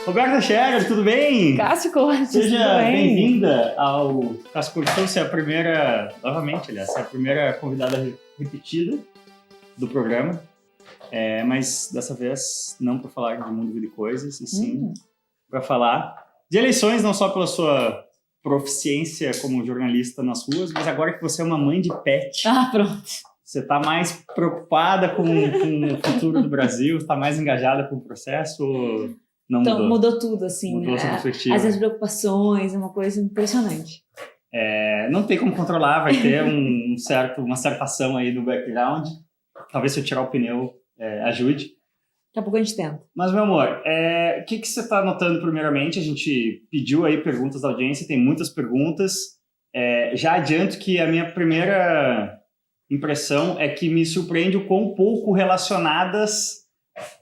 Roberta Scherer, tudo bem? Cássio Cortes, Seja bem-vinda ao Cássio Cortes. Você é a primeira, novamente, aliás, você é a primeira convidada repetida do programa, mas dessa vez não para falar de mundo, vida e coisas, e sim para falar de eleições, não só pela sua proficiência como jornalista nas ruas, mas agora que você é uma mãe de pet. Ah, pronto. Você está mais preocupada com o futuro do Brasil? Está mais engajada com o processo? Ou não mudou? Então, mudou tudo, assim. Mudou a sua perspectiva. As preocupações, é uma coisa impressionante. Não tem como controlar, vai ter uma certa ação aí no background. Talvez se eu tirar o pneu ajude. Daqui a pouco a gente tenta. Mas, meu amor, o que você está notando primeiramente? A gente pediu aí perguntas da audiência, tem muitas perguntas. Já adianto que a minha primeira impressão é que me surpreende o quão pouco relacionadas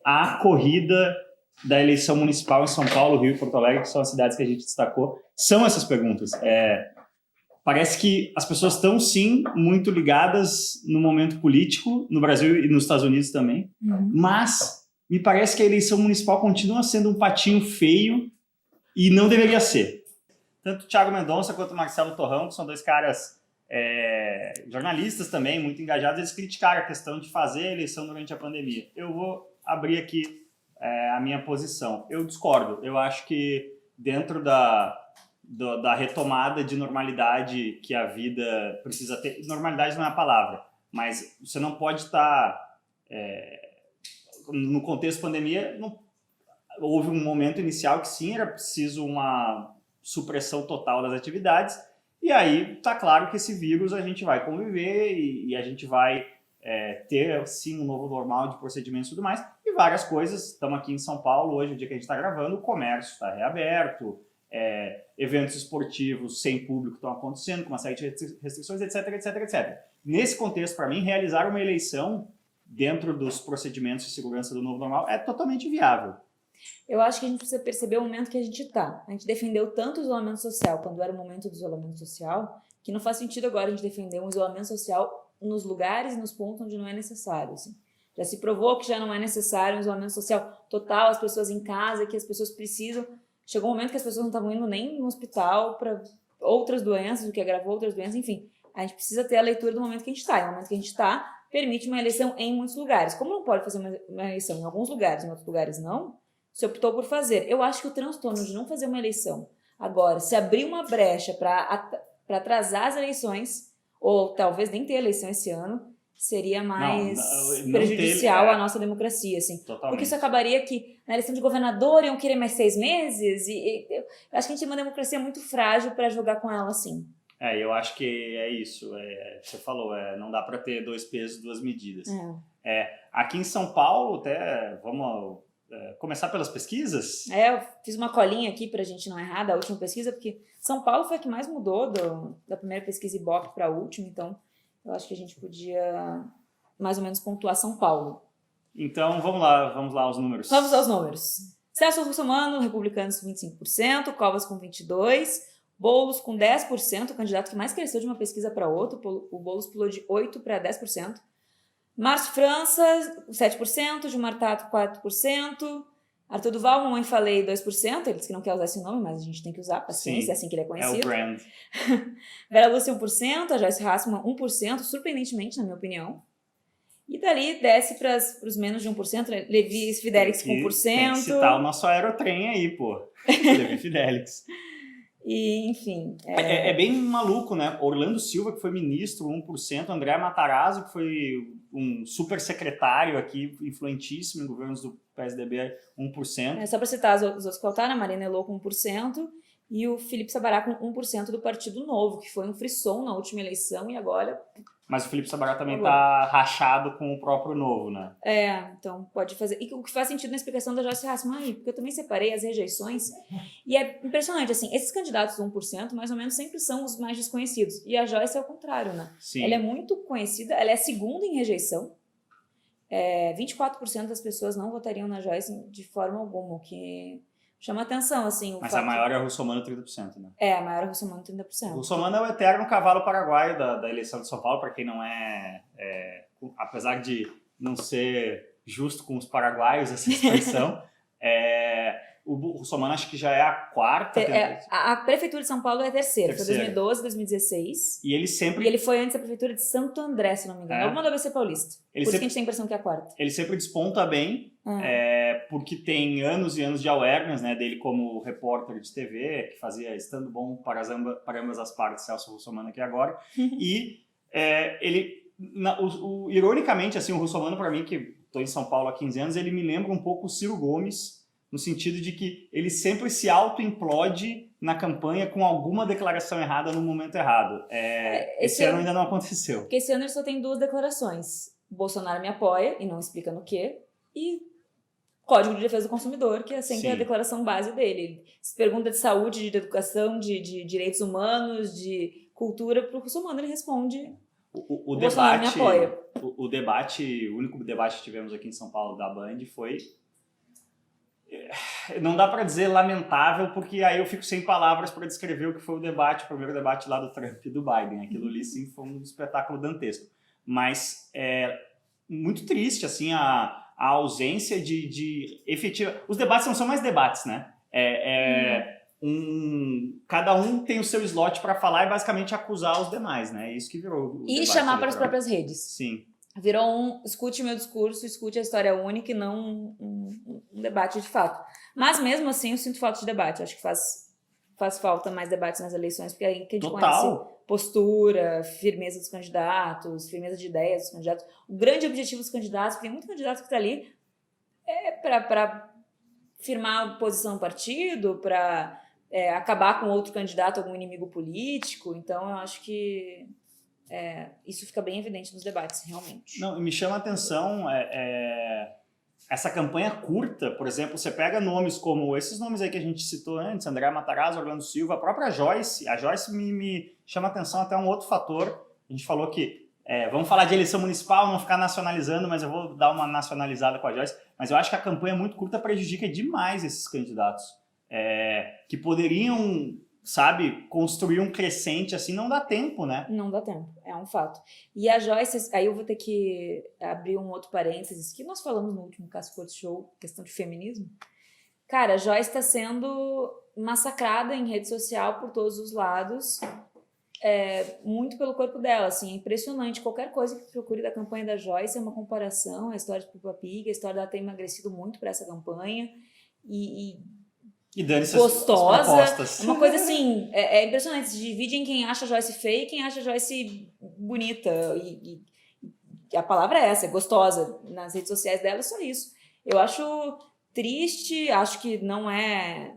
à corrida da eleição municipal em São Paulo, Rio e Porto Alegre, que são as cidades que a gente destacou, são essas perguntas. Parece que as pessoas estão, sim, muito ligadas no momento político, no Brasil e nos Estados Unidos também, mas me parece que a eleição municipal continua sendo um patinho feio e não deveria ser. Tanto o Thiago Mendonça quanto o Marcelo Torrão, que são dois caras jornalistas também, muito engajados, eles criticaram a questão de fazer a eleição durante a pandemia. Eu vou abrir aqui a minha posição. Eu discordo. Eu acho que dentro da retomada de normalidade que a vida precisa ter, normalidade não é a palavra, mas você não pode estar... no contexto pandemia, houve um momento inicial que sim, era preciso uma supressão total das atividades, e aí está claro que esse vírus a gente vai conviver e a gente vai ter, sim, um novo normal de procedimentos e tudo mais, e várias coisas. Estamos aqui em São Paulo, hoje, o dia que a gente está gravando, o comércio está reaberto, eventos esportivos sem público estão acontecendo, com uma série de restrições, etc, etc, etc. Nesse contexto, para mim, realizar uma eleição dentro dos procedimentos de segurança do novo normal é totalmente viável. Eu acho que a gente precisa perceber o momento que a gente está. A gente defendeu tanto o isolamento social quando era o momento do isolamento social, que não faz sentido agora a gente defender um isolamento social nos lugares e nos pontos onde não é necessário. Assim. Já se provou que já não é necessário um isolamento social total, as pessoas em casa, que as pessoas precisam. Chegou um momento que as pessoas não estavam indo nem no hospital para outras doenças, o que agravou outras doenças, enfim. A gente precisa ter a leitura do momento que a gente está. E o momento que a gente está permite uma eleição em muitos lugares. Como não pode fazer uma eleição em alguns lugares, em outros lugares não, se optou por fazer. Eu acho que o transtorno de não fazer uma eleição agora, se abrir uma brecha para atrasar as eleições, ou talvez nem ter eleição esse ano, seria mais prejudicial à nossa democracia. Assim. Porque isso acabaria que na eleição de governador iam querer mais 6 meses, e eu acho que a gente tem uma democracia muito frágil para jogar com ela assim. Eu acho que é isso. Você falou, não dá para ter 2 pesos, 2 medidas. Aqui em São Paulo, até vamos começar pelas pesquisas? Eu fiz uma colinha aqui para a gente não errar da última pesquisa, porque São Paulo foi a que mais mudou da primeira pesquisa Ibope para a última, então eu acho que a gente podia mais ou menos pontuar São Paulo. Então vamos lá aos números. Vamos aos números. Celso Russomano, republicanos com 25%, Covas com 22%, Boulos com 10%, o candidato que mais cresceu de uma pesquisa para outra, o Boulos pulou de 8% para 10%. Márcio França, 7%, Gilmar Tato, 4%, Arthur Duval, mamãe falei, 2%, ele disse que não quer usar esse nome, mas a gente tem que usar, paciência, é assim que ele é conhecido. É o brand. Vera Lúcia, 1%, a Joyce Hasselman, 1%, surpreendentemente, na minha opinião. E dali desce para os menos de 1%, Levi Fidelix com 1%. Tem que citar o nosso aerotrem aí, pô. Levi Fidelix. E, enfim... É bem maluco, né? Orlando Silva, que foi ministro, 1%. André Matarazzo, que foi um super secretário aqui, influentíssimo em governos do PSDB, 1%. Só para citar os outros que faltaram, a Marina Elô com 1%, e o Felipe Sabará com 1% do Partido Novo, que foi um frisson na última eleição e agora... Mas o Felipe Sabará também está rachado com o próprio Novo, né? Então pode fazer. E o que faz sentido na explicação da Joyce Hasselman aí, porque eu também separei as rejeições, e é impressionante, assim, esses candidatos do 1%, mais ou menos, sempre são os mais desconhecidos. E a Joyce é o contrário, né? Sim. Ela é muito conhecida, ela é a segunda em rejeição. 24% das pessoas não votariam na Joyce de forma alguma, o que chama atenção, assim. Mas a maior é a Russomano, 30%, né? A maior é a Russomano, 30%. O Russomano é o eterno cavalo paraguaio da eleição de São Paulo, para quem não apesar de não ser justo com os paraguaios, essa expressão, O Russomano acho que já é a quarta. A Prefeitura de São Paulo é a terceira. Foi 2012, 2016. E ele sempre... E ele foi antes da Prefeitura de Santo André, se não me engano. Alguma do ABC Paulista. Por isso que a gente tem a impressão que é a quarta. Ele sempre desponta bem, porque tem anos e anos de awareness, né, dele como repórter de TV, que fazia Estando Bom para ambas as partes, Celso Russomano aqui agora. E ele... ironicamente, assim, o Russomano, para mim, que estou em São Paulo há 15 anos, ele me lembra um pouco o Ciro Gomes, no sentido de que ele sempre se auto-implode na campanha com alguma declaração errada no momento errado. Esse ano ainda não aconteceu. Porque esse ano ele só tem 2 declarações. Bolsonaro me apoia, e não explica no quê, e Código de Defesa do Consumidor, que é sempre a declaração base dele. Ele se pergunta de saúde, de educação, de direitos humanos, de cultura, para o Russomano ele responde... O Bolsonaro me apoia. O único debate que tivemos aqui em São Paulo da Band foi... Não dá para dizer lamentável, porque aí eu fico sem palavras para descrever o que foi o primeiro debate lá do Trump e do Biden. Aquilo ali, sim, foi um espetáculo dantesco. Mas é muito triste, assim, a ausência de efetiva... Os debates não são mais debates, né? Cada um tem o seu slot para falar e basicamente acusar os demais, né? É isso que virou o E chamar para as próprias redes. Sim. Virou escute o meu discurso, escute a história única e não um debate de fato. Mas mesmo assim eu sinto falta de debate. Acho que faz falta mais debates nas eleições, porque é aí que a gente conhece postura, firmeza dos candidatos, firmeza de ideias dos candidatos. O grande objetivo dos candidatos, porque tem muito candidato que está ali para firmar posição no partido, para acabar com outro candidato, algum inimigo político. Então eu acho que isso fica bem evidente nos debates, realmente. Não, me chama a atenção essa campanha curta. Por exemplo, você pega nomes como esses nomes aí que a gente citou antes, André Matarazzo, Orlando Silva, a própria Joyce. A Joyce me chama a atenção até um outro fator. A gente falou que vamos falar de eleição municipal, não ficar nacionalizando, mas eu vou dar uma nacionalizada com a Joyce. Mas eu acho que a campanha muito curta prejudica demais esses candidatos que poderiam... sabe, construir um crescente assim, não dá tempo, né? Não dá tempo, é um fato. E a Joyce, aí eu vou ter que abrir um outro parênteses, que nós falamos no último Cascode Show, questão de feminismo. Cara, a Joyce está sendo massacrada em rede social por todos os lados, muito pelo corpo dela, assim, é impressionante. Qualquer coisa que procure da campanha da Joyce é uma comparação, a história de Peppa Pig, a história dela ter emagrecido muito para essa campanha, e dane-se gostosa, as propostas. Uma coisa assim, é impressionante, se divide em quem acha a Joyce feia e quem acha a Joyce bonita, e a palavra é essa, é gostosa, nas redes sociais dela é só isso. Eu acho triste, acho que não é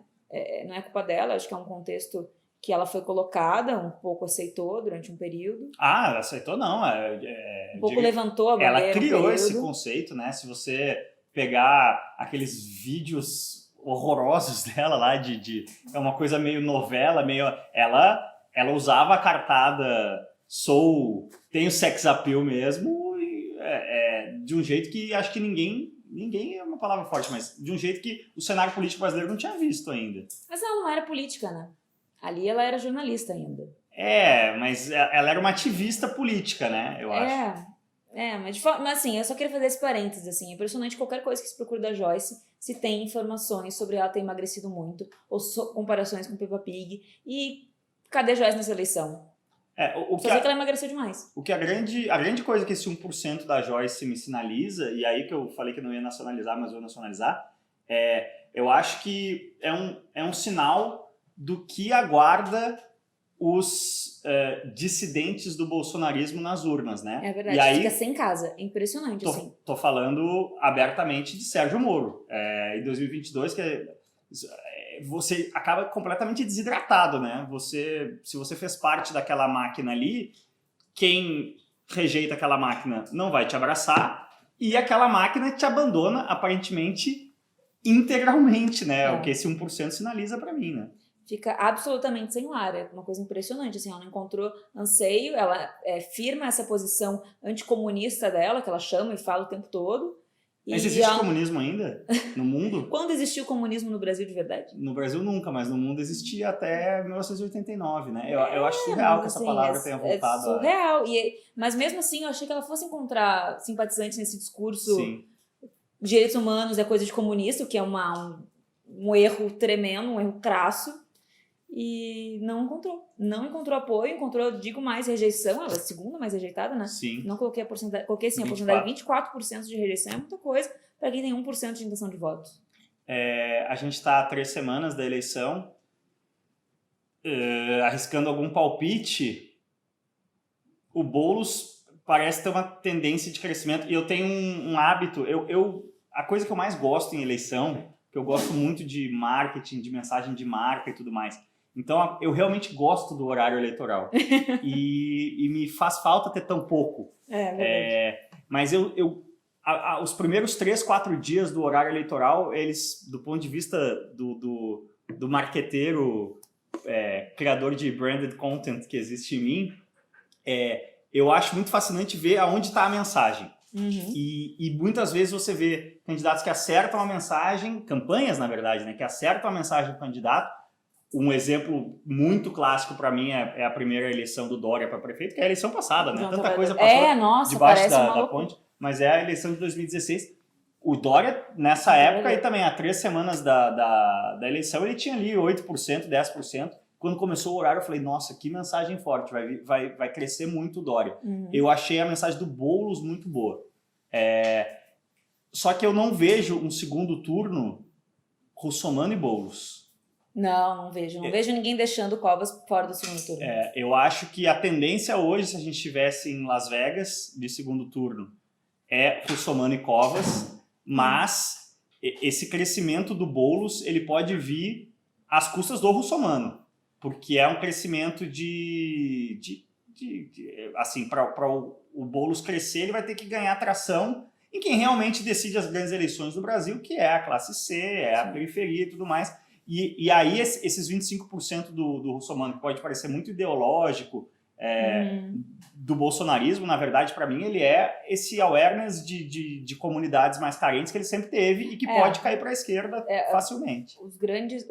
culpa dela, acho que é um contexto que ela foi colocada, um pouco aceitou durante um período. Ah, ela aceitou não, um pouco levantou a bandeira. Ela criou esse conceito, né, se você pegar aqueles vídeos horrorosos dela lá, é uma coisa meio novela, ela usava a cartada tenho sex appeal mesmo, de um jeito que acho que ninguém é uma palavra forte, mas de um jeito que o cenário político brasileiro não tinha visto ainda. Mas ela não era política, né? Ali ela era jornalista ainda. Mas ela era uma ativista política, né, eu acho. Mas assim, eu só queria fazer esse parênteses, assim, é impressionante qualquer coisa que se procure da Joyce, se tem informações sobre ela ter emagrecido muito, ou comparações com Peppa Pig, e cadê a Joyce nessa eleição? Só sei que ela emagreceu demais. A grande coisa que esse 1% da Joyce me sinaliza, e aí que eu falei que não ia nacionalizar, mas vou nacionalizar, eu acho que é um sinal do que aguarda os dissidentes do bolsonarismo nas urnas, né? É verdade, e aí, fica sem casa, é impressionante, assim. Tô falando abertamente de Sérgio Moro. Em 2022, você acaba completamente desidratado, né? Se você fez parte daquela máquina ali, quem rejeita aquela máquina não vai te abraçar e aquela máquina te abandona, aparentemente, integralmente, né? O que esse 1% sinaliza para mim, né? Fica absolutamente sem lar, é uma coisa impressionante, assim, ela não encontrou anseio, ela firma essa posição anticomunista dela, que ela chama e fala o tempo todo. Mas existe comunismo ainda no mundo? Quando existiu o comunismo no Brasil de verdade? No Brasil nunca, mas no mundo existia até 1989, né? Eu acho surreal que essa palavra tenha voltado. É surreal, mas mesmo assim eu achei que ela fosse encontrar simpatizantes nesse discurso. Sim. Direitos humanos é coisa de comunista, o que é um erro tremendo, um erro crasso, e não encontrou apoio, encontrou, digo mais, rejeição, ela é a segunda mais rejeitada, né? Sim. Não coloquei a porcentagem, coloquei sim, a porcentagem de 24% de rejeição é muita coisa para quem tem 1% de intenção de voto. A gente está há 3 semanas da eleição, arriscando algum palpite, o Boulos parece ter uma tendência de crescimento, e eu tenho um hábito, a coisa que eu mais gosto em eleição, que eu gosto muito de marketing, de mensagem de marca e tudo mais, então eu realmente gosto do horário eleitoral, e me faz falta ter tão pouco. Mas os primeiros 3, 4 dias do horário eleitoral, eles, do ponto de vista do marqueteiro, criador de branded content que existe em mim, eu acho muito fascinante ver aonde está a mensagem. E muitas vezes você vê candidatos que acertam a mensagem, campanhas, na verdade, né, que acertam a mensagem do candidato. Um exemplo muito clássico para mim é a primeira eleição do Dória para prefeito, que é a eleição passada, né? Tanta coisa passou debaixo da ponte, mas é a eleição de 2016. O Dória, nessa época, e também há 3 semanas da eleição, ele tinha ali 8%, 10%. Quando começou o horário, eu falei, nossa, que mensagem forte, vai crescer muito o Dória. Eu achei a mensagem do Boulos muito boa. Só que eu não vejo um segundo turno Russomano e Boulos. Não vejo. Não vejo ninguém deixando Covas fora do segundo turno. Eu acho que a tendência hoje, se a gente estivesse em Las Vegas de segundo turno, é Russomano e Covas, mas esse crescimento do Boulos, ele pode vir às custas do Russomano, porque é um crescimento assim, para o Boulos crescer, ele vai ter que ganhar tração em quem realmente decide as grandes eleições do Brasil, que é a classe C, a periferia e tudo mais. E aí esses 25% do Russomano, que pode parecer muito ideológico, do bolsonarismo, na verdade, para mim, ele é esse awareness de comunidades mais carentes que ele sempre teve e que pode cair para a esquerda facilmente. O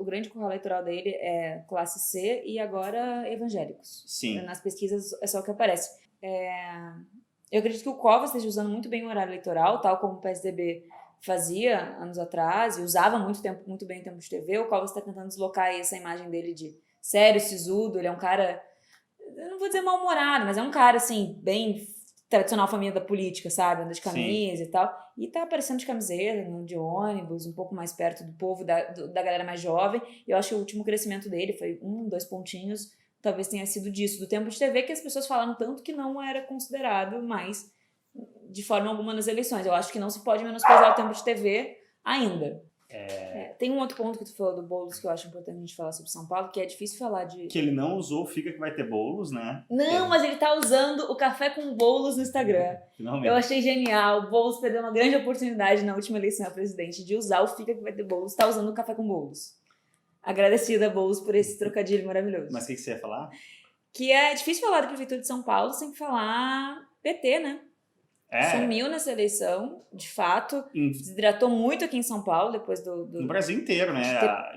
grande curral eleitoral dele é classe C e agora evangélicos. Sim. Nas pesquisas é só o que aparece. Eu acredito que o Covas esteja usando muito bem o horário eleitoral, tal como o PSDB fazia anos atrás e usava muito bem o tempo de TV. O Covas está tentando deslocar aí essa imagem dele de sério, sisudo. Ele é um cara, eu não vou dizer mal-humorado, mas é um cara, assim, bem tradicional família da política, sabe? Anda de camisa e tal. E tá aparecendo de camiseta, de ônibus, um pouco mais perto do povo, da galera mais jovem. E eu acho que o último crescimento dele foi 2 pontinhos. Talvez tenha sido disso, do tempo de TV, que as pessoas falaram tanto que não era considerado mais de forma alguma nas eleições. Eu acho que não se pode menosprezar o tempo de TV ainda. Tem um outro ponto que tu falou do Boulos que eu acho importante a gente falar sobre São Paulo, que é difícil falar de... Que ele não usou, fica que vai ter Boulos, né? Não, mas ele tá usando o Café com Boulos no Instagram. Finalmente. Eu achei genial. O Boulos perdeu uma grande oportunidade na última eleição a presidente de usar o fica que vai ter Boulos. Tá usando o Café com Boulos. Agradecida, Boulos, por esse trocadilho maravilhoso. Mas o que você ia falar? Que é difícil falar da Prefeitura de São Paulo sem falar PT, né? Sumiu nessa eleição, de fato, desidratou muito aqui em São Paulo, depois no Brasil inteiro, né?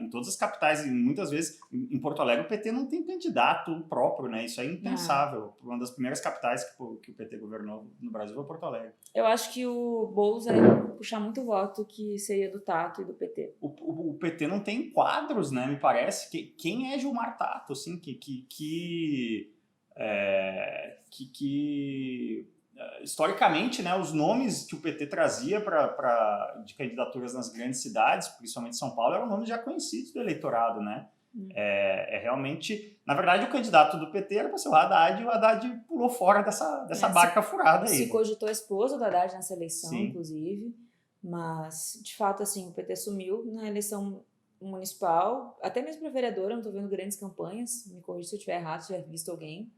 Em todas as capitais, e muitas vezes em Porto Alegre o PT não tem candidato próprio, né? Isso é impensável. Uma das primeiras capitais que o PT governou no Brasil foi Porto Alegre. Eu acho que o Boulos vai puxar muito voto que seria do Tato e do PT. O PT não tem quadros, né? Me parece. Quem é Gilmar Tato, assim, historicamente, né, os nomes que o PT trazia de candidaturas nas grandes cidades, principalmente São Paulo, eram nomes já conhecidos do eleitorado, né? Realmente... Na verdade, o candidato do PT era para ser o Haddad, e o Haddad pulou fora dessa barca furada aí. Se cogitou a esposa do Haddad nessa eleição, inclusive, mas, de fato, assim, o PT sumiu na eleição municipal, até mesmo para vereadora, não estou vendo grandes campanhas, me corrija se eu estiver errado, se tiver visto alguém.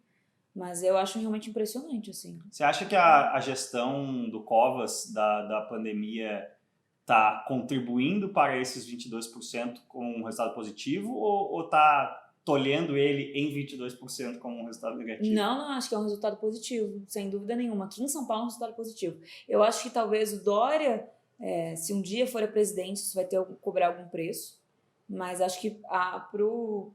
Mas eu acho realmente impressionante, assim. Você acha que a gestão do Covas da pandemia está contribuindo para esses 22% com um resultado positivo ou está tolhendo ele em 22% com um resultado negativo? Não, acho que é um resultado positivo, sem dúvida nenhuma. Aqui em São Paulo é um resultado positivo. Eu acho que talvez o Dória, se um dia for a presidente, isso vai cobrar algum preço. Mas acho que pro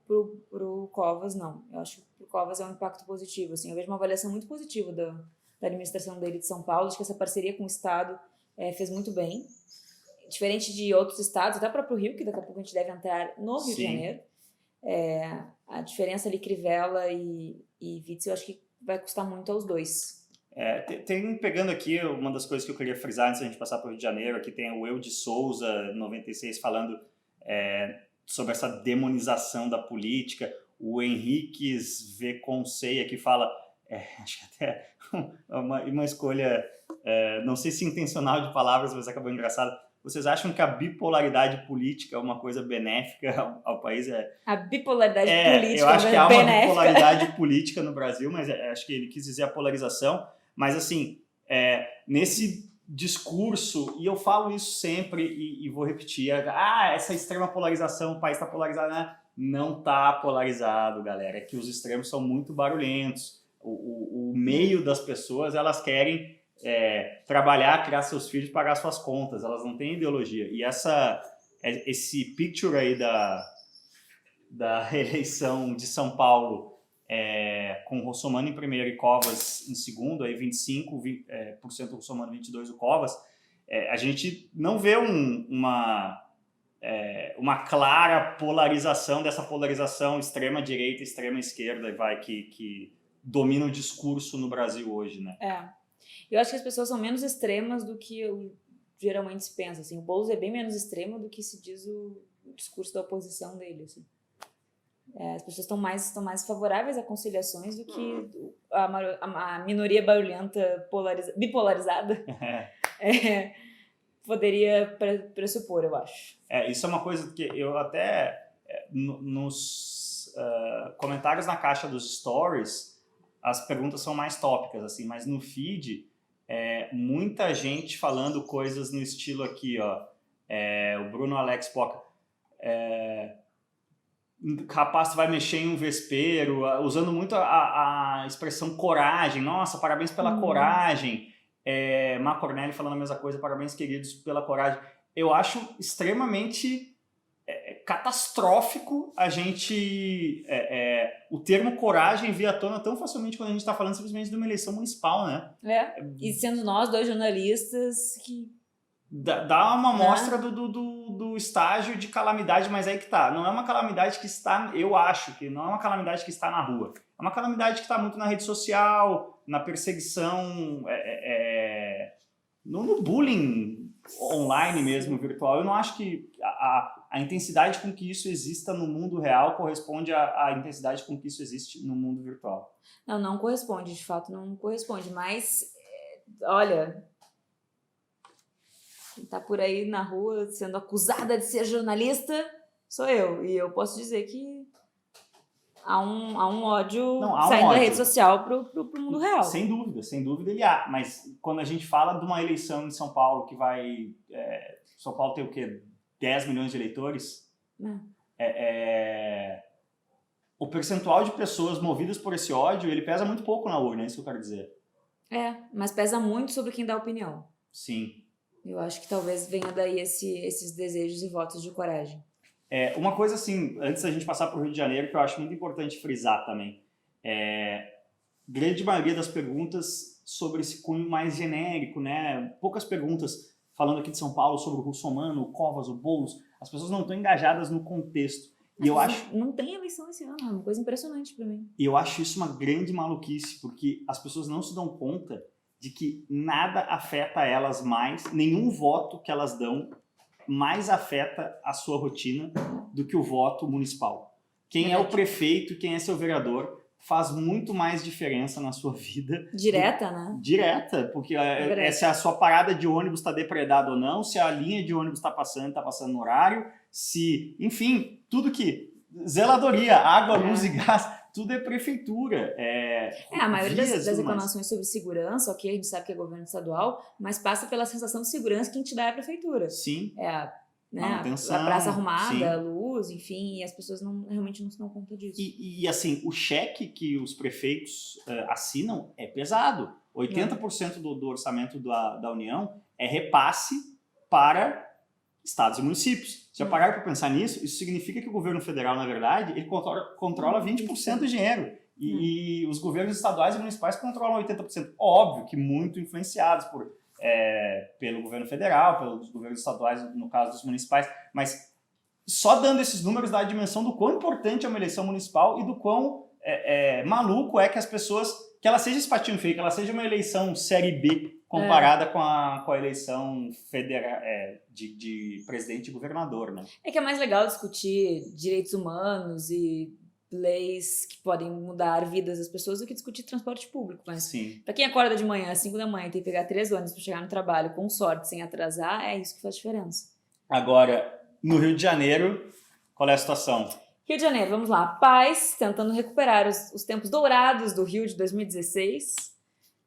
Covas, não. Eu acho que pro Covas é um impacto positivo. Assim. Eu vejo uma avaliação muito positiva da administração dele de São Paulo. Acho que essa parceria com o Estado fez muito bem. diferente de outros estados, até o próprio Rio, que daqui a pouco a gente deve entrar no Rio de Janeiro, a diferença ali Crivella e Witzel, eu acho que vai custar muito aos dois. Pegando aqui uma das coisas que eu queria frisar antes da gente passar para o Rio de Janeiro, aqui tem o Eu de Souza, 96, falando sobre essa demonização da política. O Henriques V. Conceia, que fala, acho que até uma escolha, não sei se intencional de palavras, mas acabou engraçado. Vocês acham que a bipolaridade política é uma coisa benéfica ao país? A bipolaridade política eu acho que há uma benéfica. Bipolaridade política no Brasil, mas acho que ele quis dizer a polarização. Mas, assim, nesse discurso, e eu falo isso sempre e vou repetir, essa extrema polarização, o país está polarizado, né? Não está polarizado, galera. É que os extremos são muito barulhentos. O meio das pessoas, elas querem trabalhar, criar seus filhos, pagar suas contas. Elas não têm ideologia. E esse picture aí da reeleição de São Paulo, com Russomano em primeiro e Covas em segundo, aí 25% o Russomano, 22% o Covas, a gente não vê uma clara polarização, dessa polarização extrema-direita, extrema-esquerda, que domina o discurso no Brasil hoje, né? Eu acho que as pessoas são menos extremas do que geralmente se pensa. Assim. O Boulos é bem menos extremo do que se diz o discurso da oposição dele, assim. As pessoas estão mais favoráveis a conciliações do que a minoria barulhenta bipolarizada poderia pressupor, eu acho. Isso é uma coisa que eu até, nos comentários na caixa dos stories, as perguntas são mais tópicas, assim, mas no feed, muita gente falando coisas no estilo aqui, ó, o Bruno Alex Poca, rapaz, tu vai mexer em um vespeiro, usando muito a expressão coragem. Nossa, parabéns pela coragem. Má Cornelli falando a mesma coisa, parabéns, queridos, pela coragem. Eu acho extremamente catastrófico a gente... o termo coragem vir à tona tão facilmente quando a gente está falando simplesmente de uma eleição municipal, né? E sendo nós dois jornalistas que... Dá uma amostra do estágio de calamidade, mas aí que tá. Não é uma calamidade que está, eu acho que não é uma calamidade que está na rua. É uma calamidade que está muito na rede social, na perseguição, no bullying online mesmo, virtual. Eu não acho que a intensidade com que isso exista no mundo real corresponde à intensidade com que isso existe no mundo virtual. Não corresponde, de fato não corresponde, mas olha... Quem tá por aí na rua sendo acusada de ser jornalista sou eu. E eu posso dizer que há um ódio saindo da rede social pro mundo real. Sem dúvida ele há. Mas quando a gente fala de uma eleição em São Paulo que vai... São Paulo tem o quê? 10 milhões de eleitores? O percentual de pessoas movidas por esse ódio, ele pesa muito pouco na urna, é isso que eu quero dizer. Mas pesa muito sobre quem dá opinião. Sim. Eu acho que talvez venha daí esses desejos e votos de coragem. Uma coisa assim, antes da gente passar para o Rio de Janeiro, que eu acho muito importante frisar também. Grande maioria das perguntas sobre esse cunho mais genérico, né? Poucas perguntas falando aqui de São Paulo sobre o Russomano, o Covas, o Boulos. As pessoas não estão engajadas no contexto. E eu acho... Não tem eleição esse ano, é uma coisa impressionante para mim. E eu acho isso uma grande maluquice, porque as pessoas não se dão conta de que nada afeta elas mais, nenhum voto que elas dão mais afeta a sua rotina do que o voto municipal. Quem é o prefeito, quem é seu vereador, faz muito mais diferença na sua vida. Direta, né? Direta, porque se a sua parada de ônibus está depredada ou não, se a linha de ônibus está passando no horário, se, enfim, tudo que... Zeladoria, água, luz e gás, tudo é prefeitura. A maioria das reclamações sobre segurança, ok, a gente sabe que é governo estadual, mas passa pela sensação de segurança que a gente dá à prefeitura. Sim. A praça arrumada, a luz, enfim, e as pessoas realmente não se dão conta disso. E assim, o cheque que os prefeitos assinam é pesado. 80% do orçamento da União é repasse para estados e municípios. Se já pararam para pensar nisso, isso significa que o governo federal, na verdade, ele controla 20% do dinheiro. E os governos estaduais e municipais controlam 80%. Óbvio que muito influenciados por pelo governo federal, pelos governos estaduais, no caso dos municipais, mas só dando esses números dá a dimensão do quão importante é uma eleição municipal e do quão maluco é que as pessoas, que ela seja esse patinho feio, que ela seja uma eleição série B comparada com a eleição federal, de presidente e governador, né? É que é mais legal discutir direitos humanos e leis que podem mudar vidas das pessoas do que discutir transporte público. Mas para quem acorda de manhã às 5 da manhã e tem que pegar 3 ônibus para chegar no trabalho com sorte, sem atrasar, é isso que faz diferença. Agora, no Rio de Janeiro, qual é a situação? Rio de Janeiro, vamos lá. Paz, tentando recuperar os tempos dourados do Rio de 2016.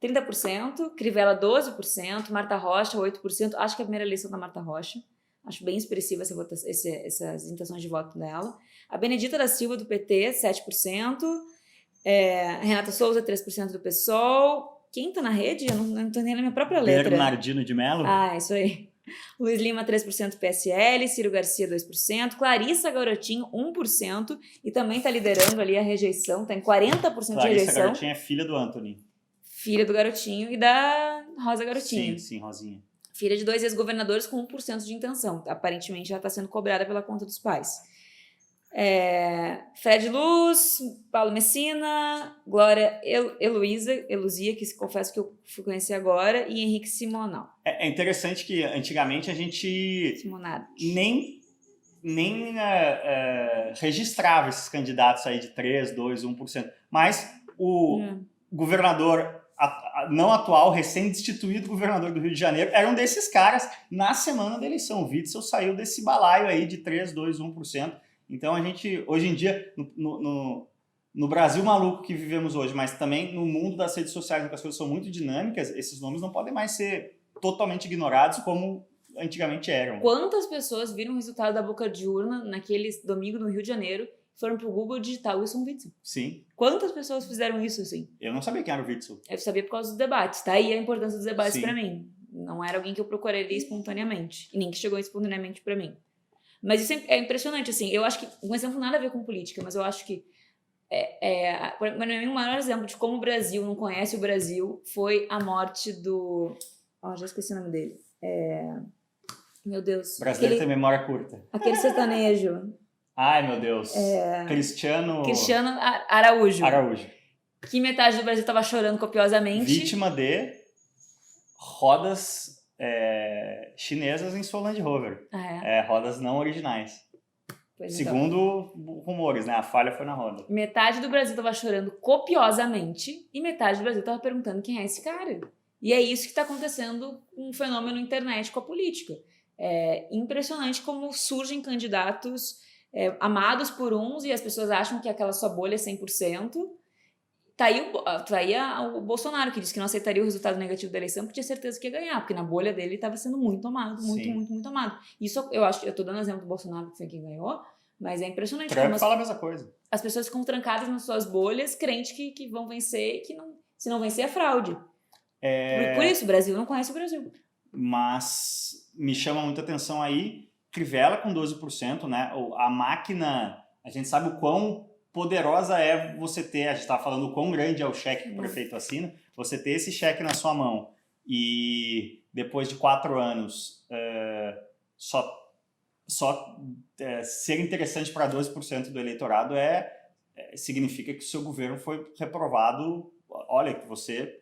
30%, Crivella 12%, Marta Rocha 8%. Acho que é a primeira eleição da Marta Rocha. Acho bem expressiva essas intenções de voto dela. A Benedita da Silva, do PT, 7%. Renata Souza, 3% do PSOL. Quem tá na rede? Eu não tô nem na minha própria letra. Bernardino de Mello. Ah, isso aí. Luiz Lima, 3% PSL. Ciro Garcia, 2%. Clarissa Garotinho, 1%. E também tá liderando ali a rejeição. Tá em 40% de rejeição. Clarissa Garotinho é filha do Antony. Filha do Garotinho e da Rosa Garotinho. Sim, Rosinha. Filha de 2 ex-governadores com 1% de intenção. Aparentemente já está sendo cobrada pela conta dos pais. Fred Luz, Paulo Messina, Glória Eluzia, que confesso que eu fui conhecer agora, e Henrique Simonal. É interessante que antigamente a gente nem registrava esses candidatos aí de 3%, 2%, 1%. Mas o governador não atual, recém-destituído governador do Rio de Janeiro, era um desses caras na semana da eleição. O Witzel saiu desse balaio aí de 3%, 2%, 1%. Então a gente, hoje em dia, no Brasil maluco que vivemos hoje, mas também no mundo das redes sociais, em que as coisas são muito dinâmicas, esses nomes não podem mais ser totalmente ignorados como antigamente eram. Quantas pessoas viram o resultado da boca de urna naquele domingo no Rio de Janeiro, foram pro Google digitar Wilson Witzel? Sim. Quantas pessoas fizeram isso, assim? Eu não sabia quem era o Witzel. Eu sabia por causa dos debates. Tá aí a importância dos debates para mim. Não era alguém que eu procuraria espontaneamente. E nem que chegou espontaneamente para mim. Mas isso é impressionante, assim. Eu acho que, um exemplo nada a ver com política, mas eu acho que para mim, o maior exemplo de como o Brasil não conhece o Brasil foi a morte do... já esqueci o nome dele. Meu Deus. O brasileiro tem memória curta. Aquele sertanejo. Ai, meu Deus. Cristiano Araújo. Araújo. Que metade do Brasil estava chorando copiosamente. Vítima de rodas chinesas em sua Land Rover. Rodas não originais. Segundo rumores, né? A falha foi na roda. Metade do Brasil estava chorando copiosamente e metade do Brasil estava perguntando quem é esse cara. E é isso que está acontecendo com um fenômeno na internet com a política. É impressionante como surgem candidatos amados por uns e as pessoas acham que aquela sua bolha é 100%. Tá aí o Bolsonaro, que disse que não aceitaria o resultado negativo da eleição porque tinha certeza que ia ganhar, porque na bolha dele estava sendo muito amado, muito amado. Isso eu tô dando exemplo do Bolsonaro, que foi quem ganhou, mas é impressionante. Trump fala a mesma coisa. As pessoas ficam trancadas nas suas bolhas, crente que vão vencer e que se não vencer é fraude. Por isso, o Brasil não conhece o Brasil. Mas me chama muita atenção aí, Crivella com 12%, né? A máquina, a gente sabe o quão poderosa é você ter, a gente estava falando o quão grande é o cheque que o prefeito assina, você ter esse cheque na sua mão e depois de 4 anos ser interessante para 12% do eleitorado significa que o seu governo foi reprovado. Olha, que você,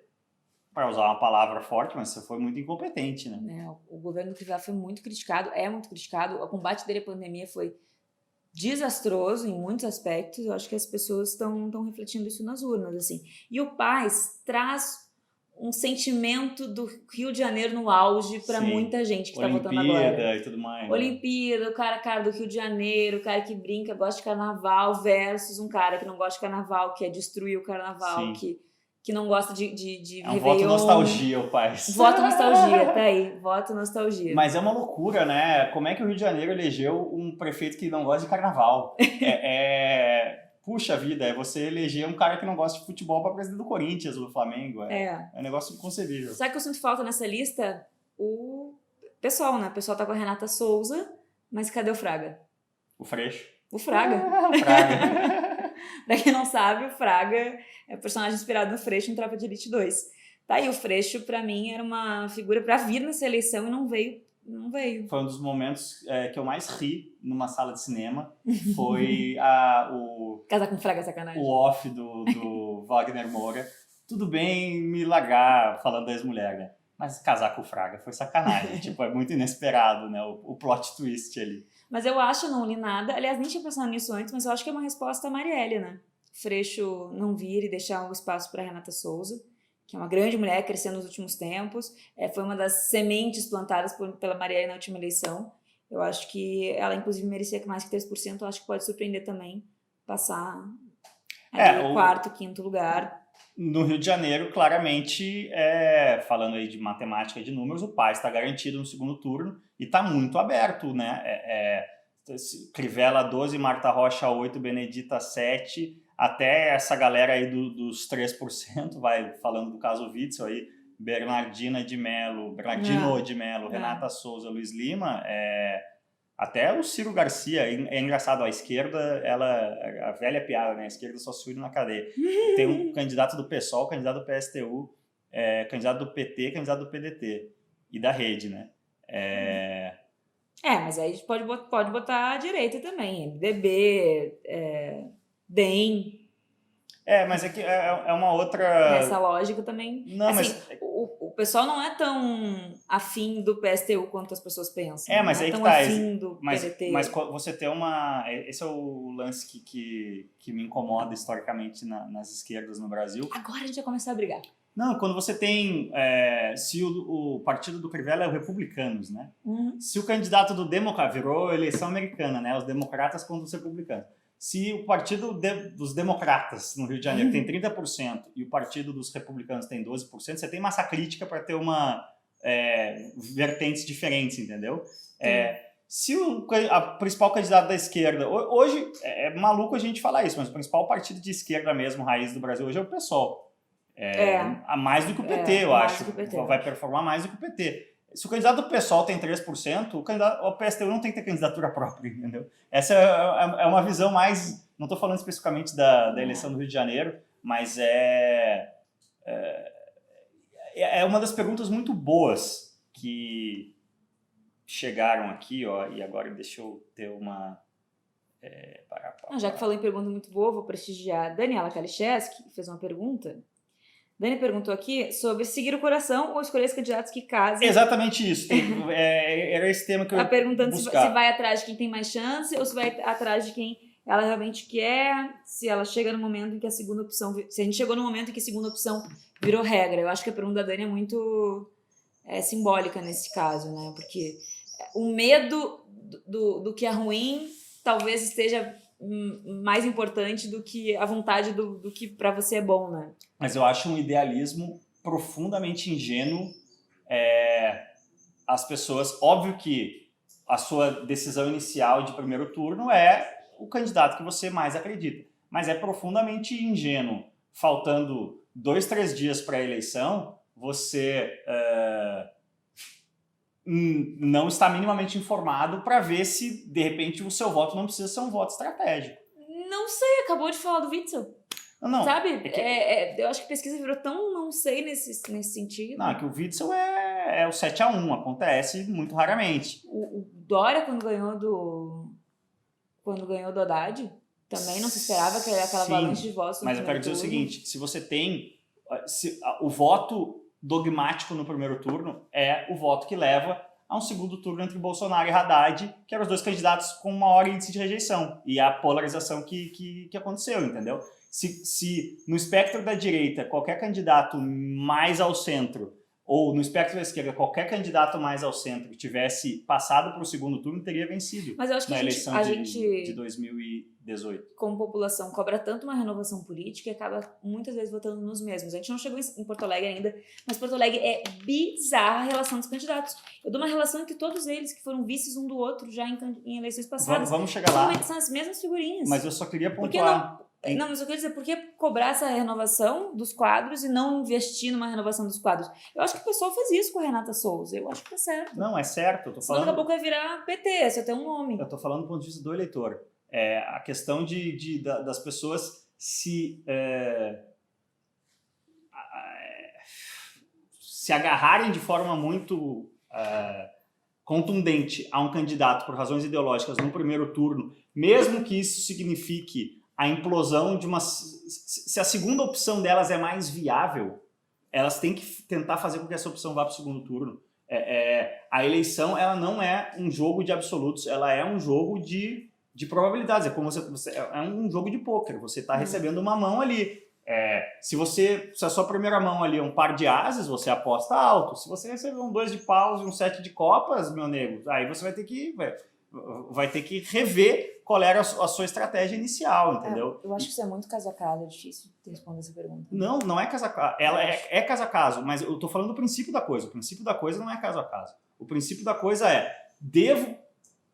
para usar uma palavra forte, mas você foi muito incompetente, né? O governo do Crivella foi muito criticado, é muito criticado. O combate dele à pandemia foi desastroso em muitos aspectos. Eu acho que as pessoas estão refletindo isso nas urnas, assim. E o Paz traz um sentimento do Rio de Janeiro no auge para muita gente que está votando agora. Olimpíada e tudo mais. Olimpíada, o cara do Rio de Janeiro, o cara que brinca, gosta de carnaval, versus um cara que não gosta de carnaval, que é destruir o carnaval, que não gosta de um voto nostalgia, o Paz. Voto nostalgia, tá aí. Voto nostalgia. Mas é uma loucura, né? Como é que o Rio de Janeiro elegeu um prefeito que não gosta de carnaval? Puxa vida, é você eleger um cara que não gosta de futebol para presidente do Corinthians ou do Flamengo. É um negócio inconcebível. Sabe o que eu sinto falta nessa lista? O pessoal, né? O pessoal tá com a Renata Souza, mas cadê o Fraga? O Freixo. O Fraga. Fraga. Pra quem não sabe, o Fraga é o personagem inspirado no Freixo em Tropa de Elite 2. Tá aí, o Freixo, pra mim, era uma figura pra vir nessa eleição e não veio. Não veio. Foi um dos momentos que eu mais ri numa sala de cinema. Foi o Casar com Fraga, sacanagem. o off do Wagner Moura. Tudo bem me largar falando da ex-mulher, né? Mas casar com o Fraga foi sacanagem. Tipo, é muito inesperado, né? O plot twist ali. Mas eu acho, não li nada. Aliás, nem tinha pensado nisso antes, mas eu acho que é uma resposta a Marielle, né? Freixo não vir e deixar um espaço para Renata Souza, que é uma grande mulher, crescendo nos últimos tempos. Foi uma das sementes plantadas pela Marielle na última eleição. Eu acho que ela, inclusive, merecia mais que 3%. Eu acho que pode surpreender também passar o quarto, quinto lugar. No Rio de Janeiro, claramente, falando aí de matemática e de números, o Paz está garantido no segundo turno e está muito aberto, né? Crivella 12, Marta Rocha 8, Benedita 7, até essa galera aí dos 3%, vai falando do caso Witzel aí, Bernardino de Mello, Renata Souza, Luiz Lima, até o Ciro Garcia, é engraçado, a esquerda, a velha piada, né? A esquerda só se une na cadeia. Tem um candidato do PSOL, candidato do PSTU, candidato do PT, candidato do PDT e da Rede, né? Mas aí a gente pode botar a direita também, MDB, DEM. Mas é que é uma outra... Nessa lógica também. Não, assim, mas... O pessoal não é tão afim do PSTU quanto as pessoas pensam. Mas não aí é tão que tá. afim do PDT. Mas você tem uma... Esse é o lance que me incomoda historicamente nas esquerdas no Brasil. Agora a gente vai começar a brigar. Não, quando você tem... se o partido do Crivella é o Republicanos, né? Uhum. Se o candidato do Democrata virou eleição americana, né? Os democratas contra os republicanos. Se o partido dos democratas no Rio de Janeiro tem 30% e o partido dos republicanos tem 12%, você tem massa crítica para ter vertentes diferentes, entendeu? Se a principal candidata da esquerda... Hoje, é maluco a gente falar isso, mas o principal partido de esquerda mesmo, raiz do Brasil, hoje é o PSOL. Mais do que o PT, eu acho. Vai performar mais do que o PT. Se o candidato do PSOL tem 3%, o PSTU não tem que ter candidatura própria, entendeu? Essa é uma visão mais... Não estou falando especificamente da eleição do Rio de Janeiro, mas é uma das perguntas muito boas que chegaram aqui, ó, e agora deixa eu ter uma... Já que falou em pergunta muito boa, vou prestigiar a Daniela Kaliszewski, que fez uma pergunta. Dani perguntou aqui sobre seguir o coração ou escolher os candidatos que casem. Exatamente isso. Era esse tema que eu ia perguntando buscar. se vai atrás de quem tem mais chance ou se vai atrás de quem ela realmente quer, se ela chega no momento em que a segunda opção... Se a gente chegou no momento em que a segunda opção virou regra. Eu acho que a pergunta da Dani é muito simbólica nesse caso, né? Porque o medo do que é ruim talvez esteja mais importante do que a vontade do que para você é bom, né? Mas eu acho um idealismo profundamente ingênuo. As pessoas... Óbvio que a sua decisão inicial de primeiro turno é o candidato que você mais acredita. Mas é profundamente ingênuo, faltando 2-3 dias para a eleição, você não está minimamente informado para ver se, de repente, o seu voto não precisa ser um voto estratégico. Não sei, acabou de falar do Witzel. Não, sabe? Eu acho que a pesquisa virou tão não sei nesse sentido. Não, é que o Witzel é o 7-1, acontece muito raramente. O Dória, quando ganhou do Haddad, também não se esperava que aquela avalanche de votos. Mas eu quero dizer o seguinte, se você tem... o voto dogmático no primeiro turno é o voto que leva a um segundo turno entre Bolsonaro e Haddad, que eram os dois candidatos com maior índice de rejeição. E a polarização que aconteceu, entendeu? Se no espectro da direita qualquer candidato mais ao centro, ou no espectro da esquerda qualquer candidato mais ao centro tivesse passado para o segundo turno, teria vencido. Mas eu acho que na eleição de 2018. Como população, cobra tanto uma renovação política e acaba muitas vezes votando nos mesmos. A gente não chegou em Porto Alegre ainda, mas Porto Alegre é bizarra a relação dos candidatos. Eu dou uma relação entre todos eles, que foram vices um do outro já em eleições passadas. Vamos chegar lá. São as mesmas figurinhas. Mas eu só queria pontuar... Não, mas eu queria dizer, por que cobrar essa renovação dos quadros e não investir numa renovação dos quadros? Eu acho que o pessoal fez isso com a Renata Souza. Eu acho que tá certo. Não, é certo. Eu tô falando... Daqui a pouco vai virar PT, só tem um nome. Eu tô falando do ponto de vista do eleitor. A questão das pessoas se... se agarrarem de forma muito contundente a um candidato por razões ideológicas no primeiro turno, mesmo que isso signifique a implosão de uma... Se a segunda opção delas é mais viável, elas têm que tentar fazer com que essa opção vá para o segundo turno. A eleição, ela não é um jogo de absolutos, ela é um jogo de probabilidades. É como é um jogo de pôquer. Você está recebendo uma mão ali. Se a sua primeira mão ali é um par de ases, você aposta alto. Se você receber um 2 de paus e um 7 de copas, meu nego, aí você vai ter que rever qual era a sua estratégia inicial, entendeu? Eu acho que isso é muito caso a caso, é difícil responder essa pergunta. Não é caso a caso. Ela é caso a caso, mas eu tô falando do princípio da coisa. O princípio da coisa não é caso a caso. O princípio da coisa é: devo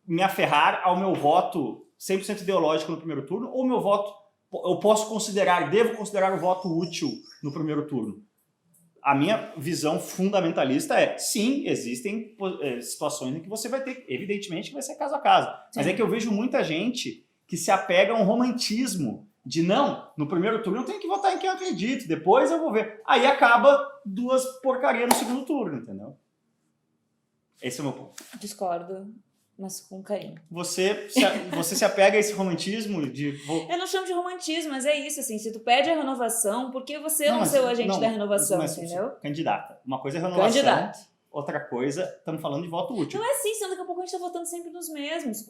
me aferrar ao meu voto 100% ideológico no primeiro turno, ou meu voto, devo considerar o voto útil no primeiro turno? A minha visão fundamentalista é: sim, existem situações em que você vai ter, evidentemente, que vai ser caso a caso. Sim. Mas é que eu vejo muita gente que se apega a um romantismo de não, no primeiro turno eu tenho que votar em quem eu acredito, depois eu vou ver. Aí acaba 2 porcarias no segundo turno, entendeu? Esse é o meu ponto. Discordo, mas com carinho. Você se apega a esse romantismo de... Eu não chamo de romantismo, mas é isso, assim, se tu pede a renovação, por que você não ser o agente da renovação, entendeu? Candidata. Uma coisa é renovação, candidato. Outra coisa, estamos falando de voto útil. Não é assim, senão daqui a pouco a gente está votando sempre nos mesmos.